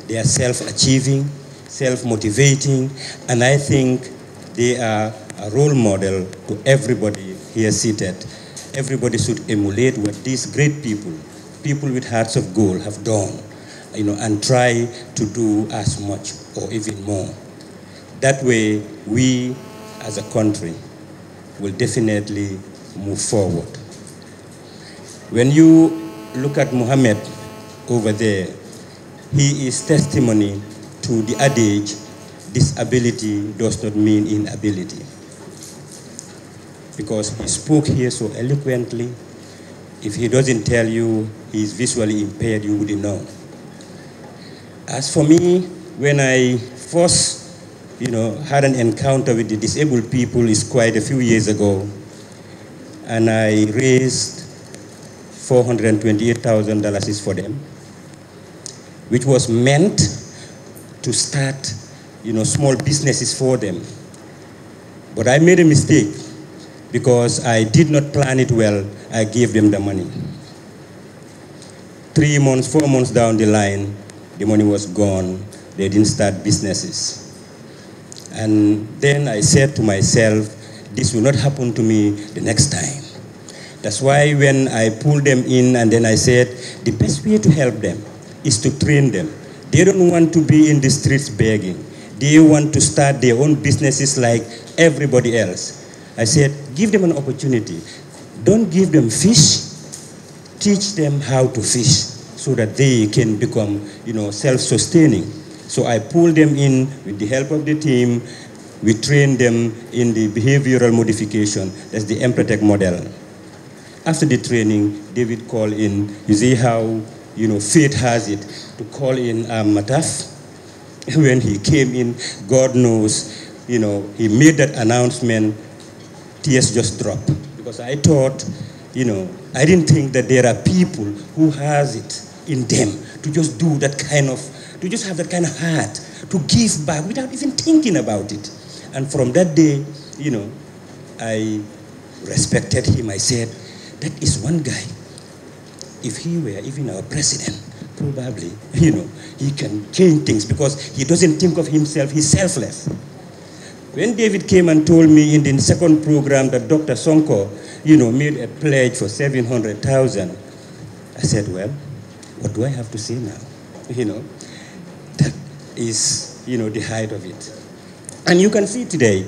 They are self-achieving, self-motivating, and I think they are a role model to everybody here seated. Everybody should emulate what these great people with hearts of gold have done, and try to do as much or even more. That way, we as a country will definitely move forward. When you look at Mohammed over there, he is testimony to the adage, disability does not mean inability. Because he spoke here so eloquently. If he doesn't tell you he's visually impaired, you wouldn't know. As for me, when I first had an encounter with the disabled people is quite a few years ago, and I raised $428,000 for them, which was meant to start, small businesses for them. But I made a mistake because I did not plan it well. I gave them the money. 3 months, 4 months down the line, the money was gone. They didn't start businesses. And then I said to myself, this will not happen to me the next time. That's why when I pulled them in and then I said, the best way to help them is to train them. They don't want to be in the streets begging. They want to start their own businesses like everybody else. I said, give them an opportunity. Don't give them fish. Teach them how to fish so that they can become, self-sustaining. So I pulled them in with the help of the team. We trained them in the behavioral modification. That's the Empretech model. After the training, they would call in. You see how, fate has it to call in Mataf. When he came in, God knows, he made that announcement, tears just dropped. Because I thought, I didn't think that there are people who has it in them to just do that kind of, to just have that kind of heart, to give back without even thinking about it. And from that day, I respected him. I said, that is one guy. If he were even our president, probably, he can change things because he doesn't think of himself, he's selfless. When David came and told me in the second program that Dr. Sonko, made a pledge for 700,000, I said, well, what do I have to say now? That is, the height of it. And you can see today,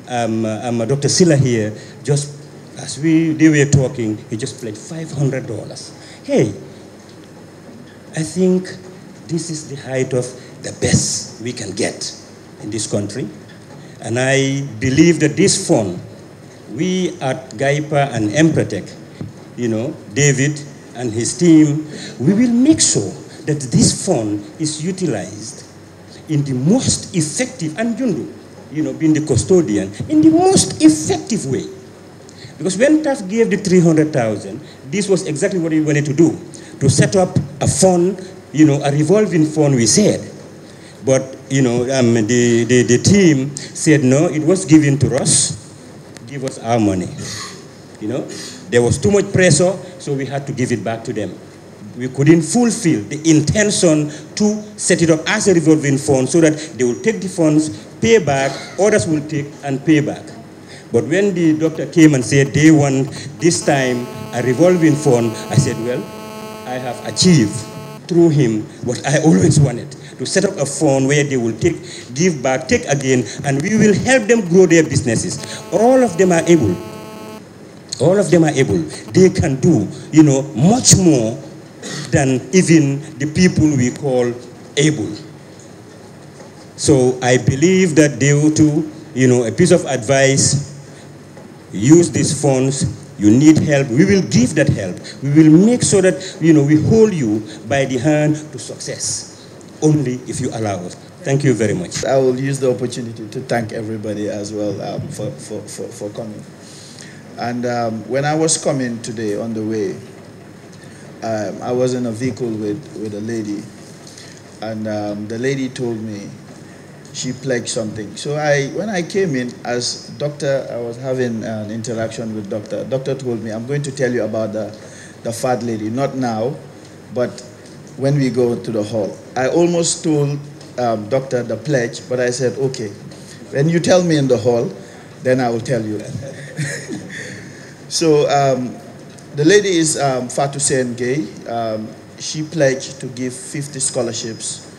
Dr. Silla here, just as they were talking, he just pledged $500. Hey, I think this is the height of the best we can get in this country. And I believe that this fund, we at GAIPA and Empretec, David and his team, we will make sure that this fund is utilized in the most effective, and being the custodian, in the most effective way. Because when TAF gave the 300,000, this was exactly what he wanted to do, to set up a fund, a revolving fund, we said. But, the team said, no, it was given to us, give us our money. There was too much pressure, so we had to give it back to them. We couldn't fulfill the intention to set it up as a revolving fund so that they will take the funds, pay back, others will take and pay back. But when the doctor came and said they want this time a revolving fund, I said, well, I have achieved through him what I always wanted, to set up a fund where they will take, give back, take again, and we will help them grow their businesses. All of them are able. All of them are able. They can do, much more than even the people we call able. So I believe that they ought to, a piece of advice, use these funds. You need help, we will give that help. We will make sure that, we hold you by the hand to success, only if you allow us. Thank you very much. I will use the opportunity to thank everybody as well for coming. And when I was coming today on the way, I was in a vehicle with a lady, and the lady told me she pledged something. So when I came in as doctor, I was having an interaction with doctor. Doctor told me, I'm going to tell you about the fat lady, not now, but when we go to the hall. I almost told doctor the pledge, but I said, okay, when you tell me in the hall, then I will tell you. So the lady is Fatou Gay. She pledged to give 50 scholarships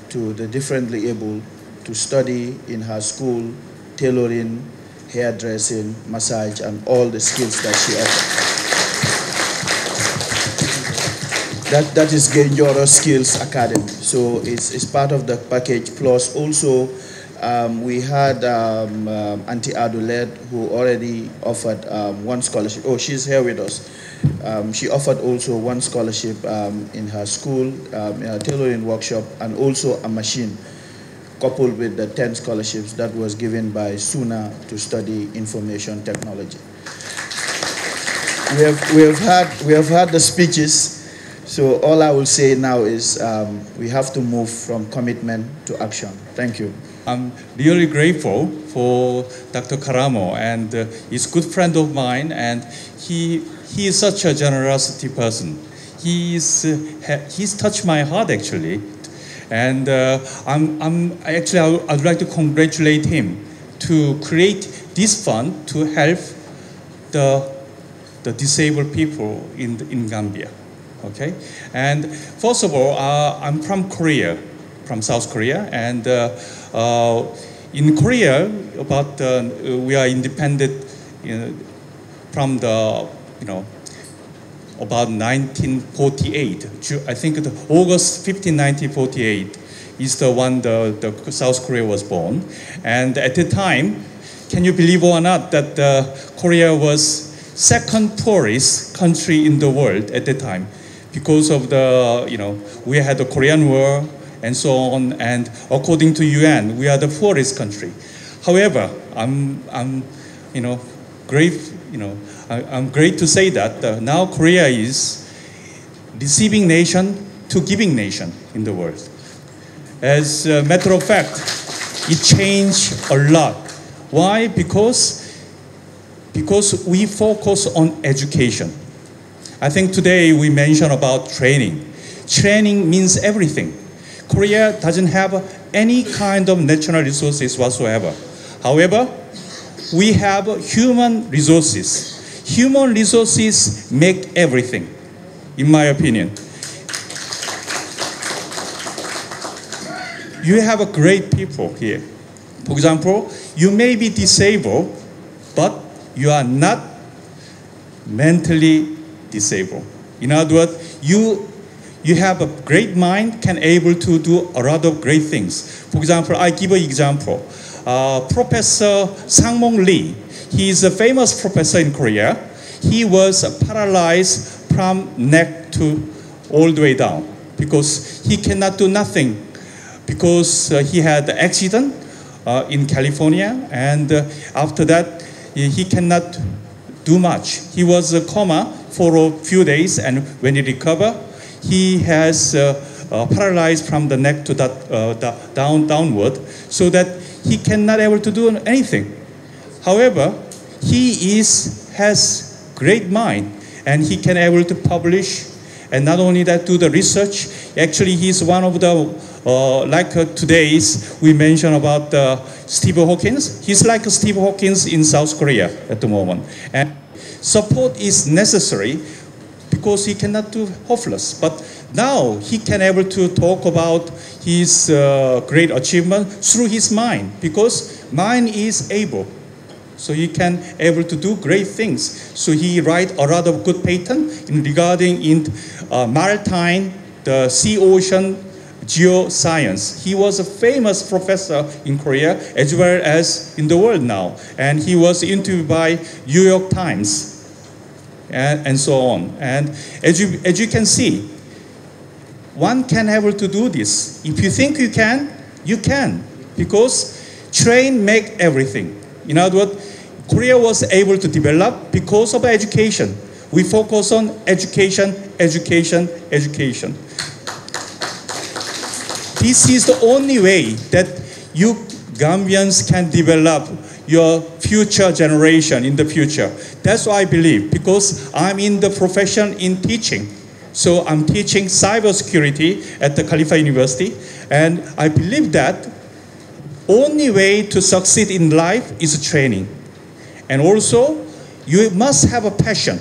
to the differently able to study in her school, tailoring, hairdressing, massage, and all the skills that she offers. That is Genjoro Skills Academy. So it's part of the package. Plus also, we had Auntie Aduled, who already offered one scholarship. Oh, she's here with us. She offered also one scholarship in her school, in her tailoring workshop, and also a machine, coupled with the 10 scholarships that was given by SUNA to study information technology. We have had the speeches, so all I will say now is we have to move from commitment to action. Thank you. I'm really grateful for Dr. Karamo, and he's a good friend of mine, and he is such a generosity person. He's touched my heart actually. And I'd like to congratulate him to create this fund to help the disabled people in Gambia. Okay, and first of all, I'm from Korea, from South Korea, and in Korea, we are independent from the about 1948. I think August 15, 1948 is the one the South Korea was born. And at the time, can you believe or not that Korea was second poorest country in the world at the time because of we had the Korean War and so on. And according to UN, we are the poorest country. However, I'm great to say that now Korea is receiving nation to giving nation in the world. As a matter of fact, it changed a lot. Why? Because we focus on education. I think today we mentioned about training. training means everything. Korea doesn't have any kind of natural resources whatsoever. However, we have human resources. Human resources make everything, in my opinion. You have a great people here. For example, you may be disabled, but you are not mentally disabled. In other words, you have a great mind, can able to do a lot of great things. For example, I give an example. Professor Sang-Mong Lee, he is a famous professor in Korea. He was paralyzed from neck to all the way down because he cannot do nothing because he had an accident in California, and after that he cannot do much. He was a coma for a few days, and when he recovered, he has paralyzed from the neck to that downward, so that he cannot able to do anything. However, he has great mind, and he can able to publish, and not only that, do the research. Actually, he's one of the today's we mentioned about Stephen Hawking. He's like Stephen Hawking in South Korea at the moment, and support is necessary because he cannot do hopeless. But now he can able to talk about his great achievement through his mind, because mind is able. So he can able to do great things. So he write a lot of good patent regarding maritime, the sea ocean geoscience. He was a famous professor in Korea as well as in the world now. And he was interviewed by New York Times and so on. And as you can see, one can able to do this. If you think you can, because train make everything. In other words, Korea was able to develop because of education. We focus on education, education, education. This is the only way that you Gambians can develop your future generation in the future. That's what I believe, because I'm in the profession in teaching. So I'm teaching cybersecurity at the Khalifa University, and I believe that only way to succeed in life is training. And also, you must have a passion.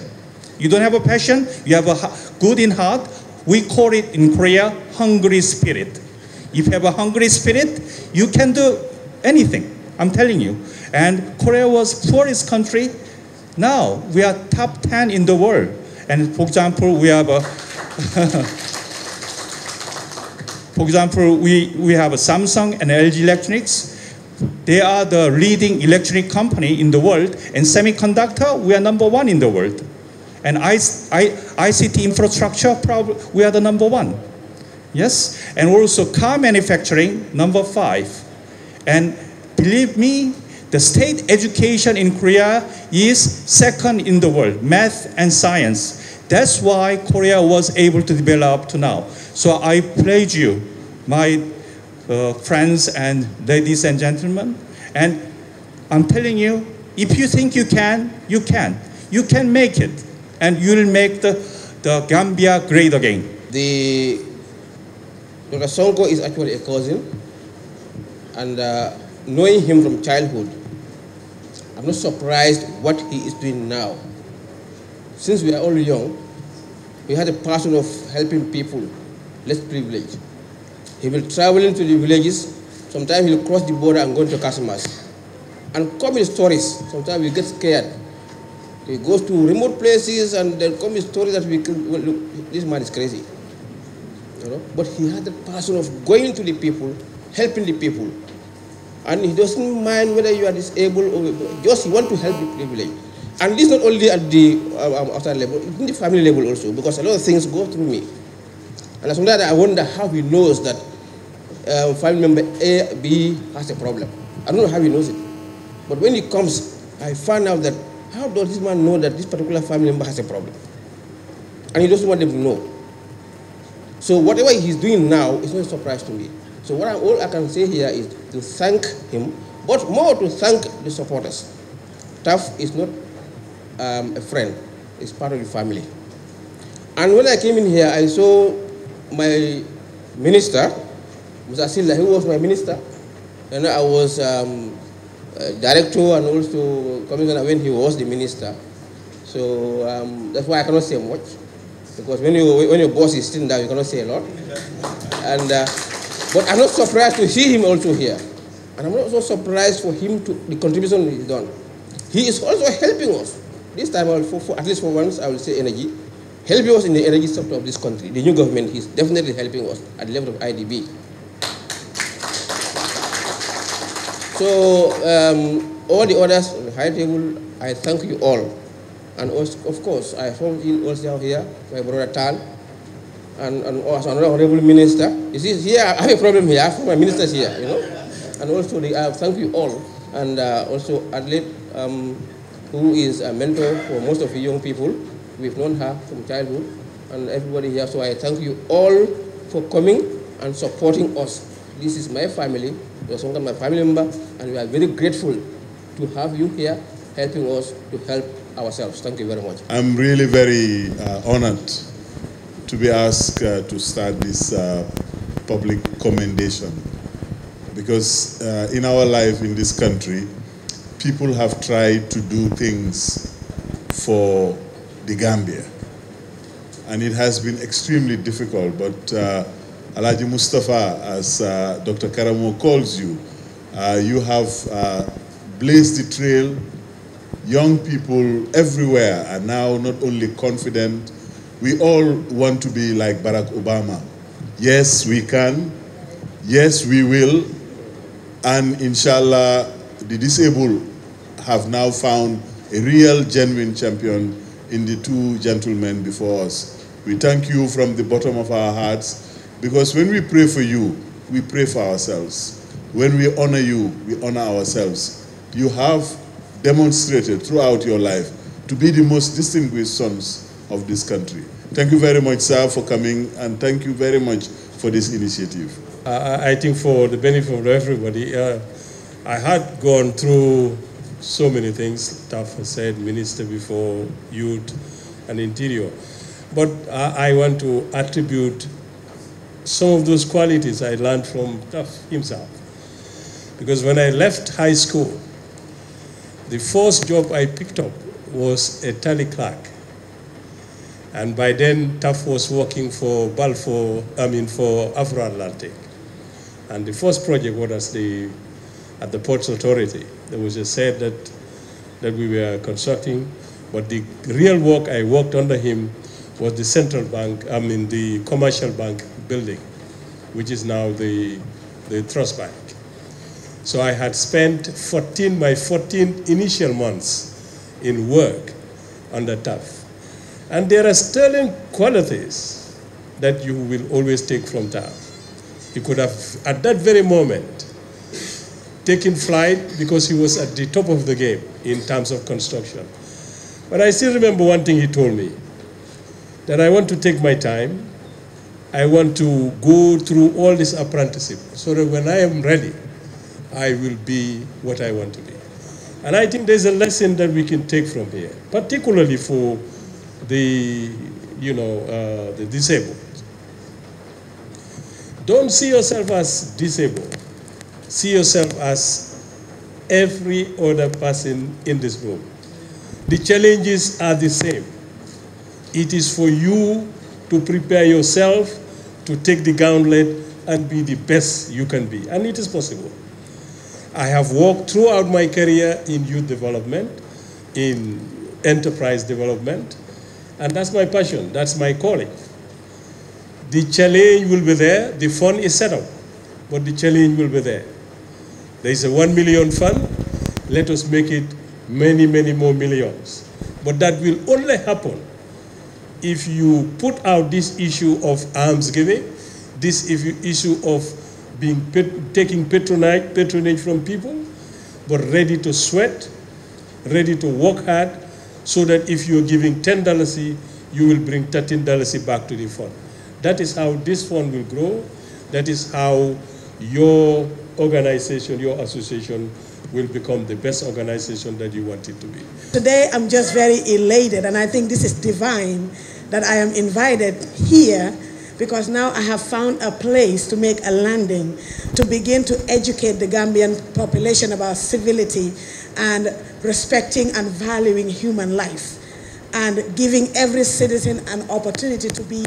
You don't have a passion, you have a good in heart. We call it in Korea, hungry spirit. If you have a hungry spirit, you can do anything, I'm telling you. And Korea was poorest country. Now, we are top 10 in the world. And for example, we have a for example, we have a Samsung and LG Electronics. They are the leading electronic company in the world. And semiconductor, we are #1 in the world. And ICT infrastructure, probably we are the #1. Yes, and also car manufacturing, #5. And believe me, the state education in Korea is second in the world, math and science. That's why Korea was able to develop to now. So I pledge you, my friends and ladies and gentlemen, and I'm telling you, if you think you can, you can. You can make it, and you will make the Gambia great again. Dr. Sonko is actually a cousin, and knowing him from childhood, I'm not surprised what he is doing now. Since we are all young, he had a passion of helping people less privileged. He will travel into the villages. Sometimes he'll cross the border and go to customers. And come with stories. Sometimes we get scared. He goes to remote places and then come with stories that we can, well, look, this man is crazy. You know? But he had the passion of going to the people, helping the people. And he doesn't mind whether you are disabled or just he wants to help the privileged. And this not only at the outside level, in the family level also, because a lot of things go through me. And sometimes I wonder how he knows that family member A, B has a problem. I don't know how he knows it. But when he comes, I find out that how does this man know that this particular family member has a problem? And he doesn't want them to know. So whatever he's doing now is not a surprise to me. So all I can say here is to thank him, but more to thank the supporters. TAF is not a friend, it's part of the family. And when I came in here, I saw my minister, Mr. Silla, he was my minister. And I was director and also commissioner when he was the minister. So that's why I cannot say much. Because when your boss is sitting down, you cannot say a lot. And but I'm not surprised to see him also here. And I'm also surprised for him to the contribution he's done. He is also helping us. This time, at least for once, I will say energy. Helping us in the energy sector of this country. The new government is definitely helping us at the level of IDB. So all the others on the high table, I thank you all. And also, of course, I found in also here, my brother Tan, and also another honorable minister. You see, here I have a problem here for my ministers here, you know. And also, thank you all. And also Adelaide, who is a mentor for most of the young people. We've known her from childhood, and everybody here. So I thank you all for coming and supporting us. This is my family. You're my family member, and we are very grateful to have you here helping us to help ourselves. Thank you very much. I'm really very honored to be asked to start this public commendation, because in our life in this country, people have tried to do things for the Gambia, and it has been extremely difficult, but Alhaji Mustafa, as Dr. Karamo calls you, you have blazed the trail. Young people everywhere are now not only confident, we all want to be like Barack Obama. Yes, we can. Yes, we will. And inshallah, the disabled have now found a real, genuine champion in the two gentlemen before us. We thank you from the bottom of our hearts, because when we pray for you, we pray for ourselves. When we honor you, we honor ourselves. You have demonstrated throughout your life to be the most distinguished sons of this country. Thank you very much, sir, for coming, and thank you very much for this initiative. I think for the benefit of everybody, I had gone through so many things. Taf has said, minister before, youth and interior. But I want to attribute some of those qualities I learned from Taf himself. Because when I left high school, the first job I picked up was a tally clerk. And by then, Taf was working for for Afro-Atlantic. And the first project was at the Ports Authority. There was a set that we were constructing, but the real work I worked under him was the central bank, the commercial bank building, which is now the Trust Bank. So I had spent my 14 initial months in work under Taf. And there are sterling qualities that you will always take from Taf. He could have, at that very moment, taken flight because he was at the top of the game in terms of construction. But I still remember one thing he told me, that I want to take my time, I want to go through all this apprenticeship so that when I am ready, I will be what I want to be. And I think there's a lesson that we can take from here, particularly for the disabled. Don't see yourself as disabled. See yourself as every other person in this room. The challenges are the same. It is for you to prepare yourself to take the gauntlet and be the best you can be. And it is possible. I have worked throughout my career in youth development, in enterprise development, and that's my passion, that's my calling. The challenge will be there, the fund is set up, but the challenge will be there. There is a 1 million fund, let us make it many, many more millions. But that will only happen if you put out this issue of arms giving, this issue of taking patronage from people, but ready to sweat, ready to work hard, so that if you're giving $10, you will bring $13 back to the fund. That is how this fund will grow. That is how your organization, your association will become the best organization that you want it to be. Today, I'm just very elated, and I think this is divine that I am invited here because now I have found a place to make a landing, to begin to educate the Gambian population about civility and respecting and valuing human life, and giving every citizen an opportunity to be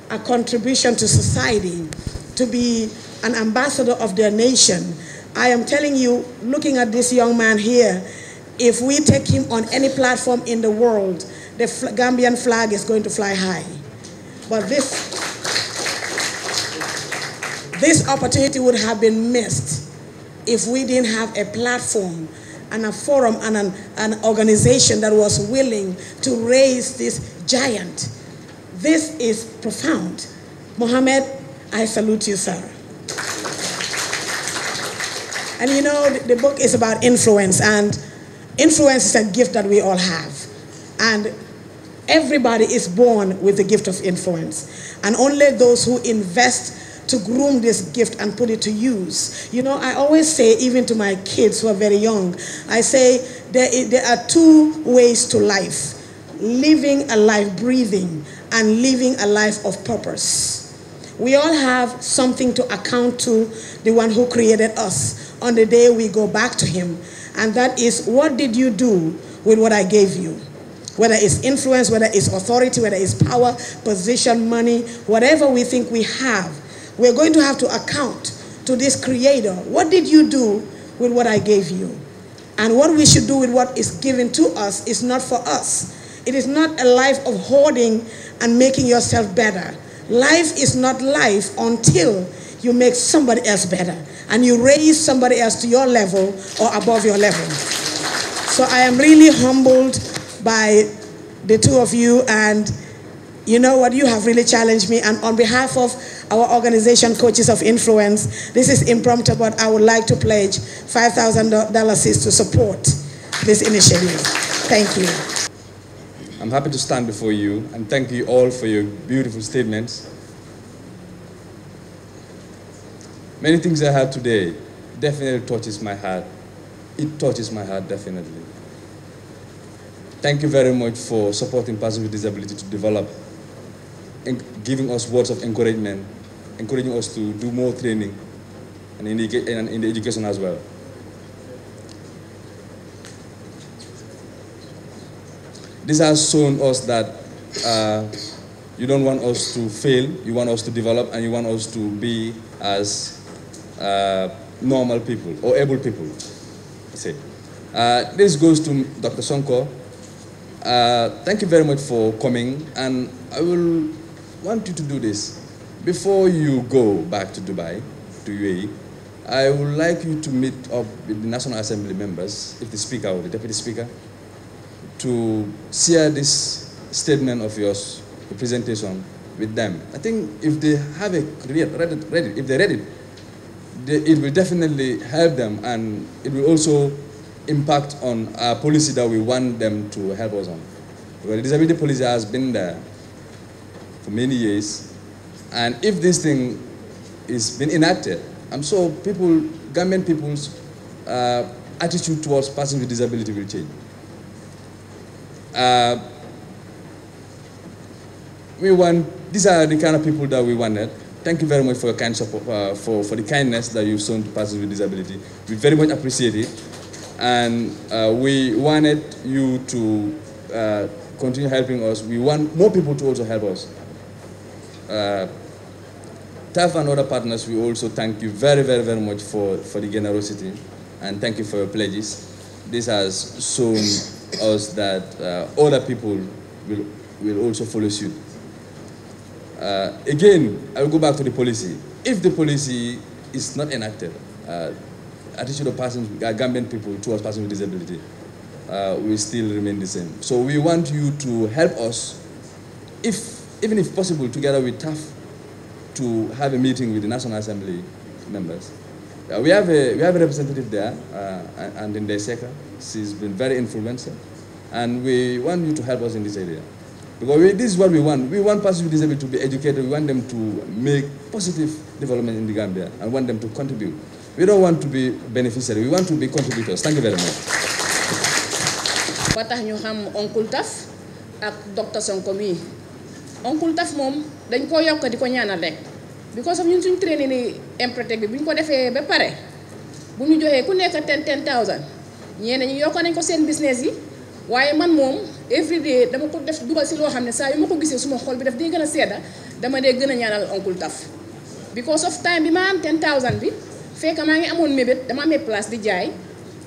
a contribution to society, to be an ambassador of their nation. I am telling you, looking at this young man here, if we take him on any platform in the world, the Gambian flag is going to fly high. But this opportunity would have been missed if we didn't have a platform and a forum and an organization that was willing to raise this giant. This is profound. Mohammed, I salute you, sir. And you know, the book is about influence, and influence is a gift that we all have. And everybody is born with the gift of influence. And only those who invest to groom this gift and put it to use. You know, I always say, even to my kids who are very young, I say there are two ways to life: living a life breathing and living a life of purpose. We all have something to account to the one who created us on the day we go back to him. And that is, what did you do with what I gave you? Whether it's influence, whether it's authority, whether it's power, position, money, whatever we think we have, we're going to have to account to this creator. What did you do with what I gave you? And what we should do with what is given to us is not for us. It is not a life of hoarding and making yourself better. Life is not life until you make somebody else better and you raise somebody else to your level or above your level. So I am really humbled by the two of you, and you know what, you have really challenged me. And on behalf of our organization, Coaches of Influence, this is impromptu, but I would like to pledge $5,000 to support this initiative. Thank you. I'm happy to stand before you and thank you all for your beautiful statements. Many things I heard today definitely touches my heart. It touches my heart, definitely. Thank you very much for supporting persons with disability to develop and giving us words of encouragement, encouraging us to do more training and in the education as well. This has shown us that you don't want us to fail, you want us to develop, and you want us to be as normal people or able people. This goes to Dr. Sonko. Thank you very much for coming, and I will want you to do this. Before you go back to Dubai, to UAE, I would like you to meet up with the National Assembly members, if the Speaker or the Deputy Speaker, to share this statement of yours, the presentation, with them. I think if they have it ready, if they read it, it will definitely help them, and it will also impact on our policy that we want them to help us on. Because the disability policy has been there for many years, and if this thing is being enacted, I'm sure Gambian people's attitude towards persons with disability will change. These are the kind of people that we wanted. Thank you very much for your kind support, for the kindness that you've shown to persons with disability. We very much appreciate it. And we wanted you to continue helping us. We want more people to also help us. TAF and other partners, we also thank you very, very, very much for the generosity, and thank you for your pledges. This has shown us that other people will also follow suit. Again, I will go back to the policy. If the policy is not enacted, attitude of Gambian people towards persons with disability will still remain the same. So we want you to help us, even if possible, together with TAF, to have a meeting with the National Assembly members. We have a representative there, and in Deseka. She's been very influential, and we want you to help us in this area. Because this is what we want. We want persons with disability to be educated. We want them to make positive development in the Gambia, and want them to contribute. We don't want to be beneficiaries. We want to be contributors. Thank you very much. Ba tax ñu xam Oncle Taf ak Dr. Sonko mi Uncle Taf moom dañ ko yokk di ko ñaanal rek because of ñun suñ training ni improtect bi bu ñu ko defee ba pare bu ñu joxee ku nekk 10,000 ñeneen ñi yokk nañ ko seen business yi waaye man moom every day dama ko def dugal si loo xam ne saa yu ma ko gisee suma xol bi daf dee gën a sedda dama dee gën a ñaanal Uncle Taf because of time bi ma am 10,000 bi fekk maa ngi amoon mébét dama amee place di jaay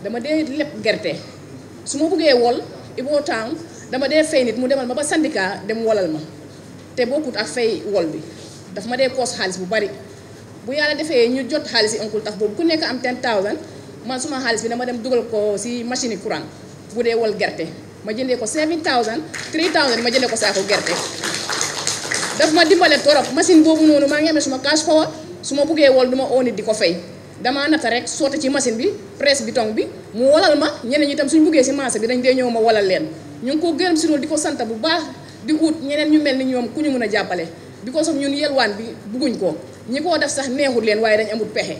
dama dee lépp gerte su ma buggee wol Ibo Town dama dee fay nit mu demal ma ba syndicat dem wolal ma te bokkut ak fay wol bi daf ma dee koos xaalis bu bari bu yàlla defee ñu jot xaalis yi Uncle Taf boobu ku nekk am 10,000 man suma xaalis bi dama dem dugal ko si machine courant bu dee wol gerte ma jëndee ko 7,000 3,000 ma jëndee ko saako gerte daf ma dimbale torop machine boobu noonu maa ngi amee suma cash power su ma buggee wol du ma oo nit di ko fay damaa nata rek sotti ci machine bi presse bidon bi mu wolal ma ñeneen ñi tam suñ buggee si marché bi dañ dee ñëw ma wolal leen ñu ngi ko gërëm si loolu di ko sant bu baax di ut ñeneen ñu mel ni ñoom ku ñu mën a jàppale because of ñun yelwaan bi bugguñ ko ñi koo def sax neexut leen waaye dañ amut pexe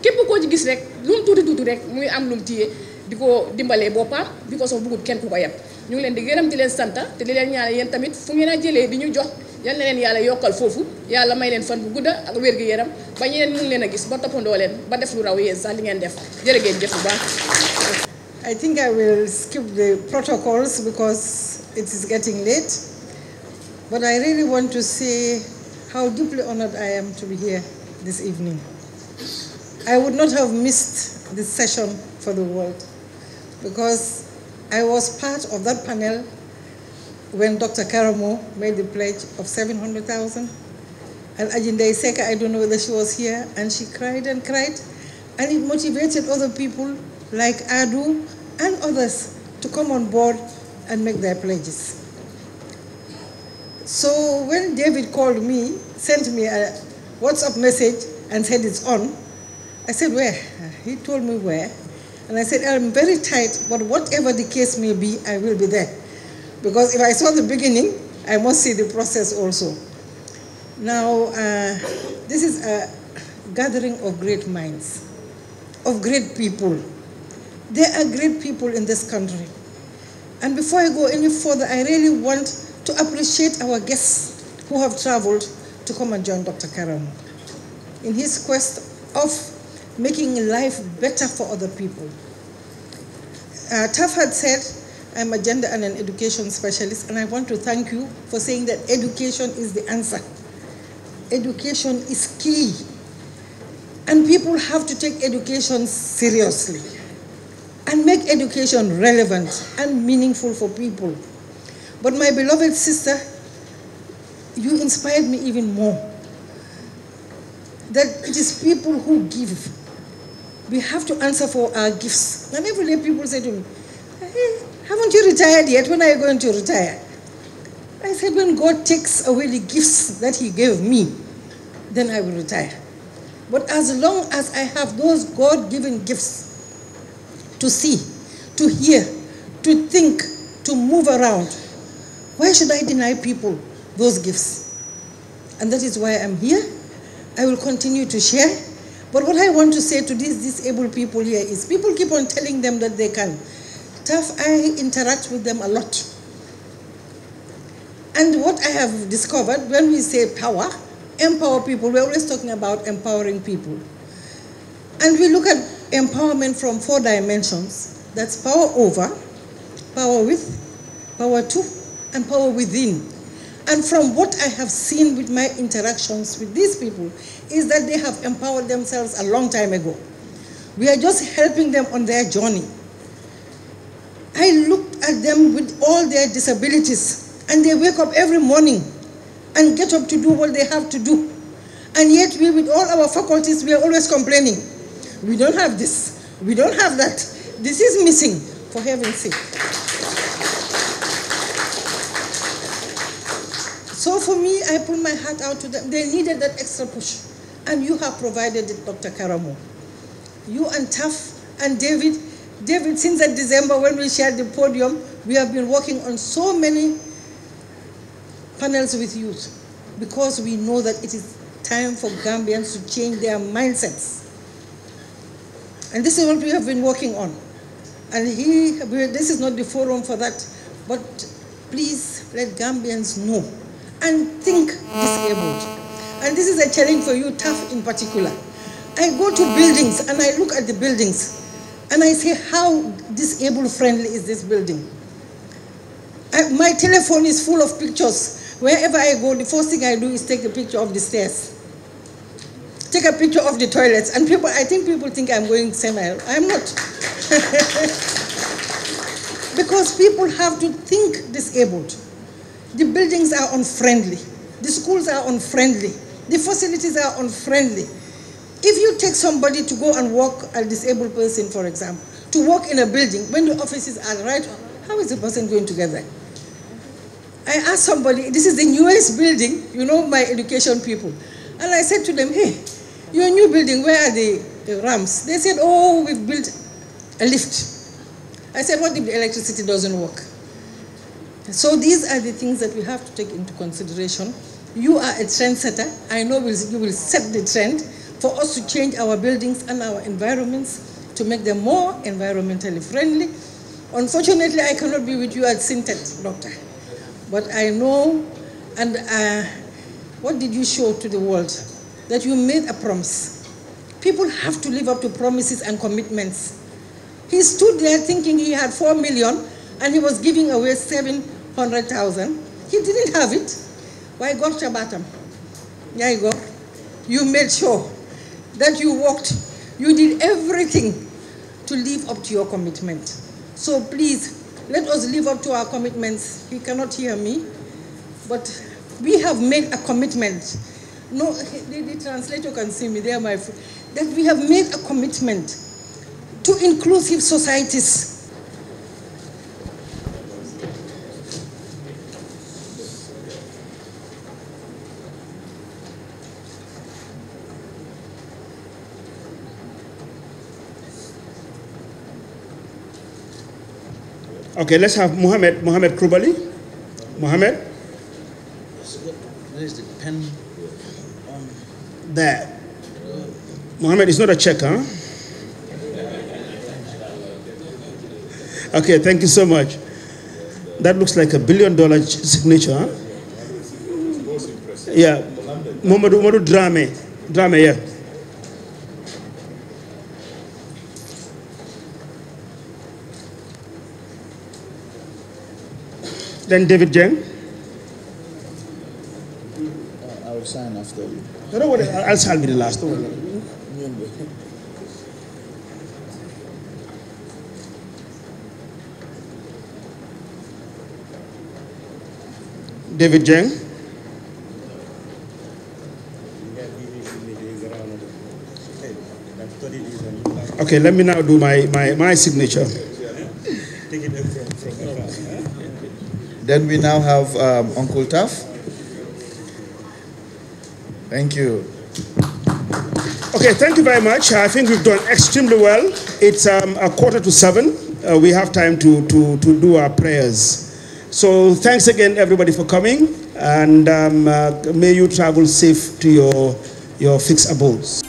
képp koo ci gis rek lu mu tuuti rek muy am lu mu téye di ko dimbalee boppam because of buggut kenn ku ko yeb ñu ngi leen di gërëm di leen sant te di leen ñaanal yéen tamit fu ngeen a jëlee di ñu jox yal na leen yàlla yokkal foofu yàlla may leen fan bu gudda ak wér gi yaram ba ñeneen mun leen a gis ba toppandoo leen ba def lu raw yéen sax li ngeen def jërë ngeen jëf bu baax. I think I will skip the protocols because it is getting late, but I really want to say how deeply honored I am to be here this evening. I would not have missed this session for the world because I was part of that panel when Dr. Karamo made the pledge of 700,000. And Ajinda Iseka, I don't know whether she was here, and she cried and cried, and it motivated other people like Adu and others to come on board and make their pledges. So when David called me, sent me a WhatsApp message and said it's on, I said, where? He told me where. And I said, I'm very tight, but whatever the case may be, I will be there. Because if I saw the beginning, I must see the process also. Now, this is a gathering of great minds, of great people. There are great people in this country. And before I go any further, I really want to appreciate our guests who have traveled to come and join Dr. Karamo in his quest of making life better for other people. Taf had said, I'm a gender and an education specialist, and I want to thank you for saying that education is the answer. Education is key. And people have to take education seriously and make education relevant and meaningful for people. But my beloved sister, you inspired me even more. That it is people who give. We have to answer for our gifts. And every day people say to me, hey, haven't you retired yet? When are you going to retire? I said, when God takes away the gifts that he gave me, then I will retire. But as long as I have those God-given gifts to see, to hear, to think, to move around, why should I deny people those gifts? And that is why I'm here. I will continue to share. But what I want to say to these disabled people here is, people keep on telling them that they can. Tough, I interact with them a lot. And what I have discovered, when we say power, empower people, we're always talking about empowering people. And we look at empowerment from 4 dimensions. That's power over, power with, power to, and power within. And from what I have seen with my interactions with these people is that they have empowered themselves a long time ago. We are just helping them on their journey. I looked at them with all their disabilities, and they wake up every morning and get up to do what they have to do. And yet we, with all our faculties, we are always complaining. We don't have this, we don't have that. This is missing, for heaven's sake. So for me, I put my heart out to them. They needed that extra push. And you have provided it, Dr. Karamo. You and Taf and David. David, since that December when we shared the podium, we have been working on so many panels with youth because we know that it is time for Gambians to change their mindsets. And this is what we have been working on. And this is not the forum for that, but please let Gambians know and think disabled. And this is a challenge for you, tough in particular. I go to buildings and I look at the buildings and I say, how disabled friendly is this building? My telephone is full of pictures. Wherever I go, the first thing I do is take a picture of the stairs. Take a picture of the toilets. And people, I think people think I'm going senile. I'm not. Because people have to think disabled. The buildings are unfriendly. The schools are unfriendly. The facilities are unfriendly. If you take somebody to go and walk, a disabled person, for example, to walk in a building, when the offices are right, how is the person going to get there? I asked somebody, this is the newest building, you know, my education people. And I said to them, hey, your new building, where are the ramps? They said, oh, we've built a lift. I said, what if the electricity doesn't work? So these are the things that we have to take into consideration. You are a trendsetter. I know you will set the trend for us to change our buildings and our environments to make them more environmentally friendly. Unfortunately, I cannot be with you at Sintet, Doctor. But I know, and what did you show to the world? That you made a promise. People have to live up to promises and commitments. He stood there thinking he had 4 million and he was giving away 700,000. He didn't have it. Why go to Batam? There you go. You made sure that you walked, you did everything to live up to your commitment. So please, let us live up to our commitments. He cannot hear me, but we have made a commitment. No, the translator can see me there, my friend. That we have made a commitment to inclusive societies. Okay, let's have Mohammed Krubali. Mohammed? Where is the pen? There. Mohammed, it's not a check, huh? Okay, thank you so much. That looks like $1 billion signature, huh? Yeah. Mohammed Drame, yeah. Then David Jeng. I will sign after you. No, I'll be the last one. David Jeng. Okay, let me now do my signature. Then we now have Uncle Taff. Thank you. Okay, thank you very much. I think we've done extremely well. It's 6:45. We have time to do our prayers. So thanks again, everybody, for coming, and may you travel safe to your fixed abodes.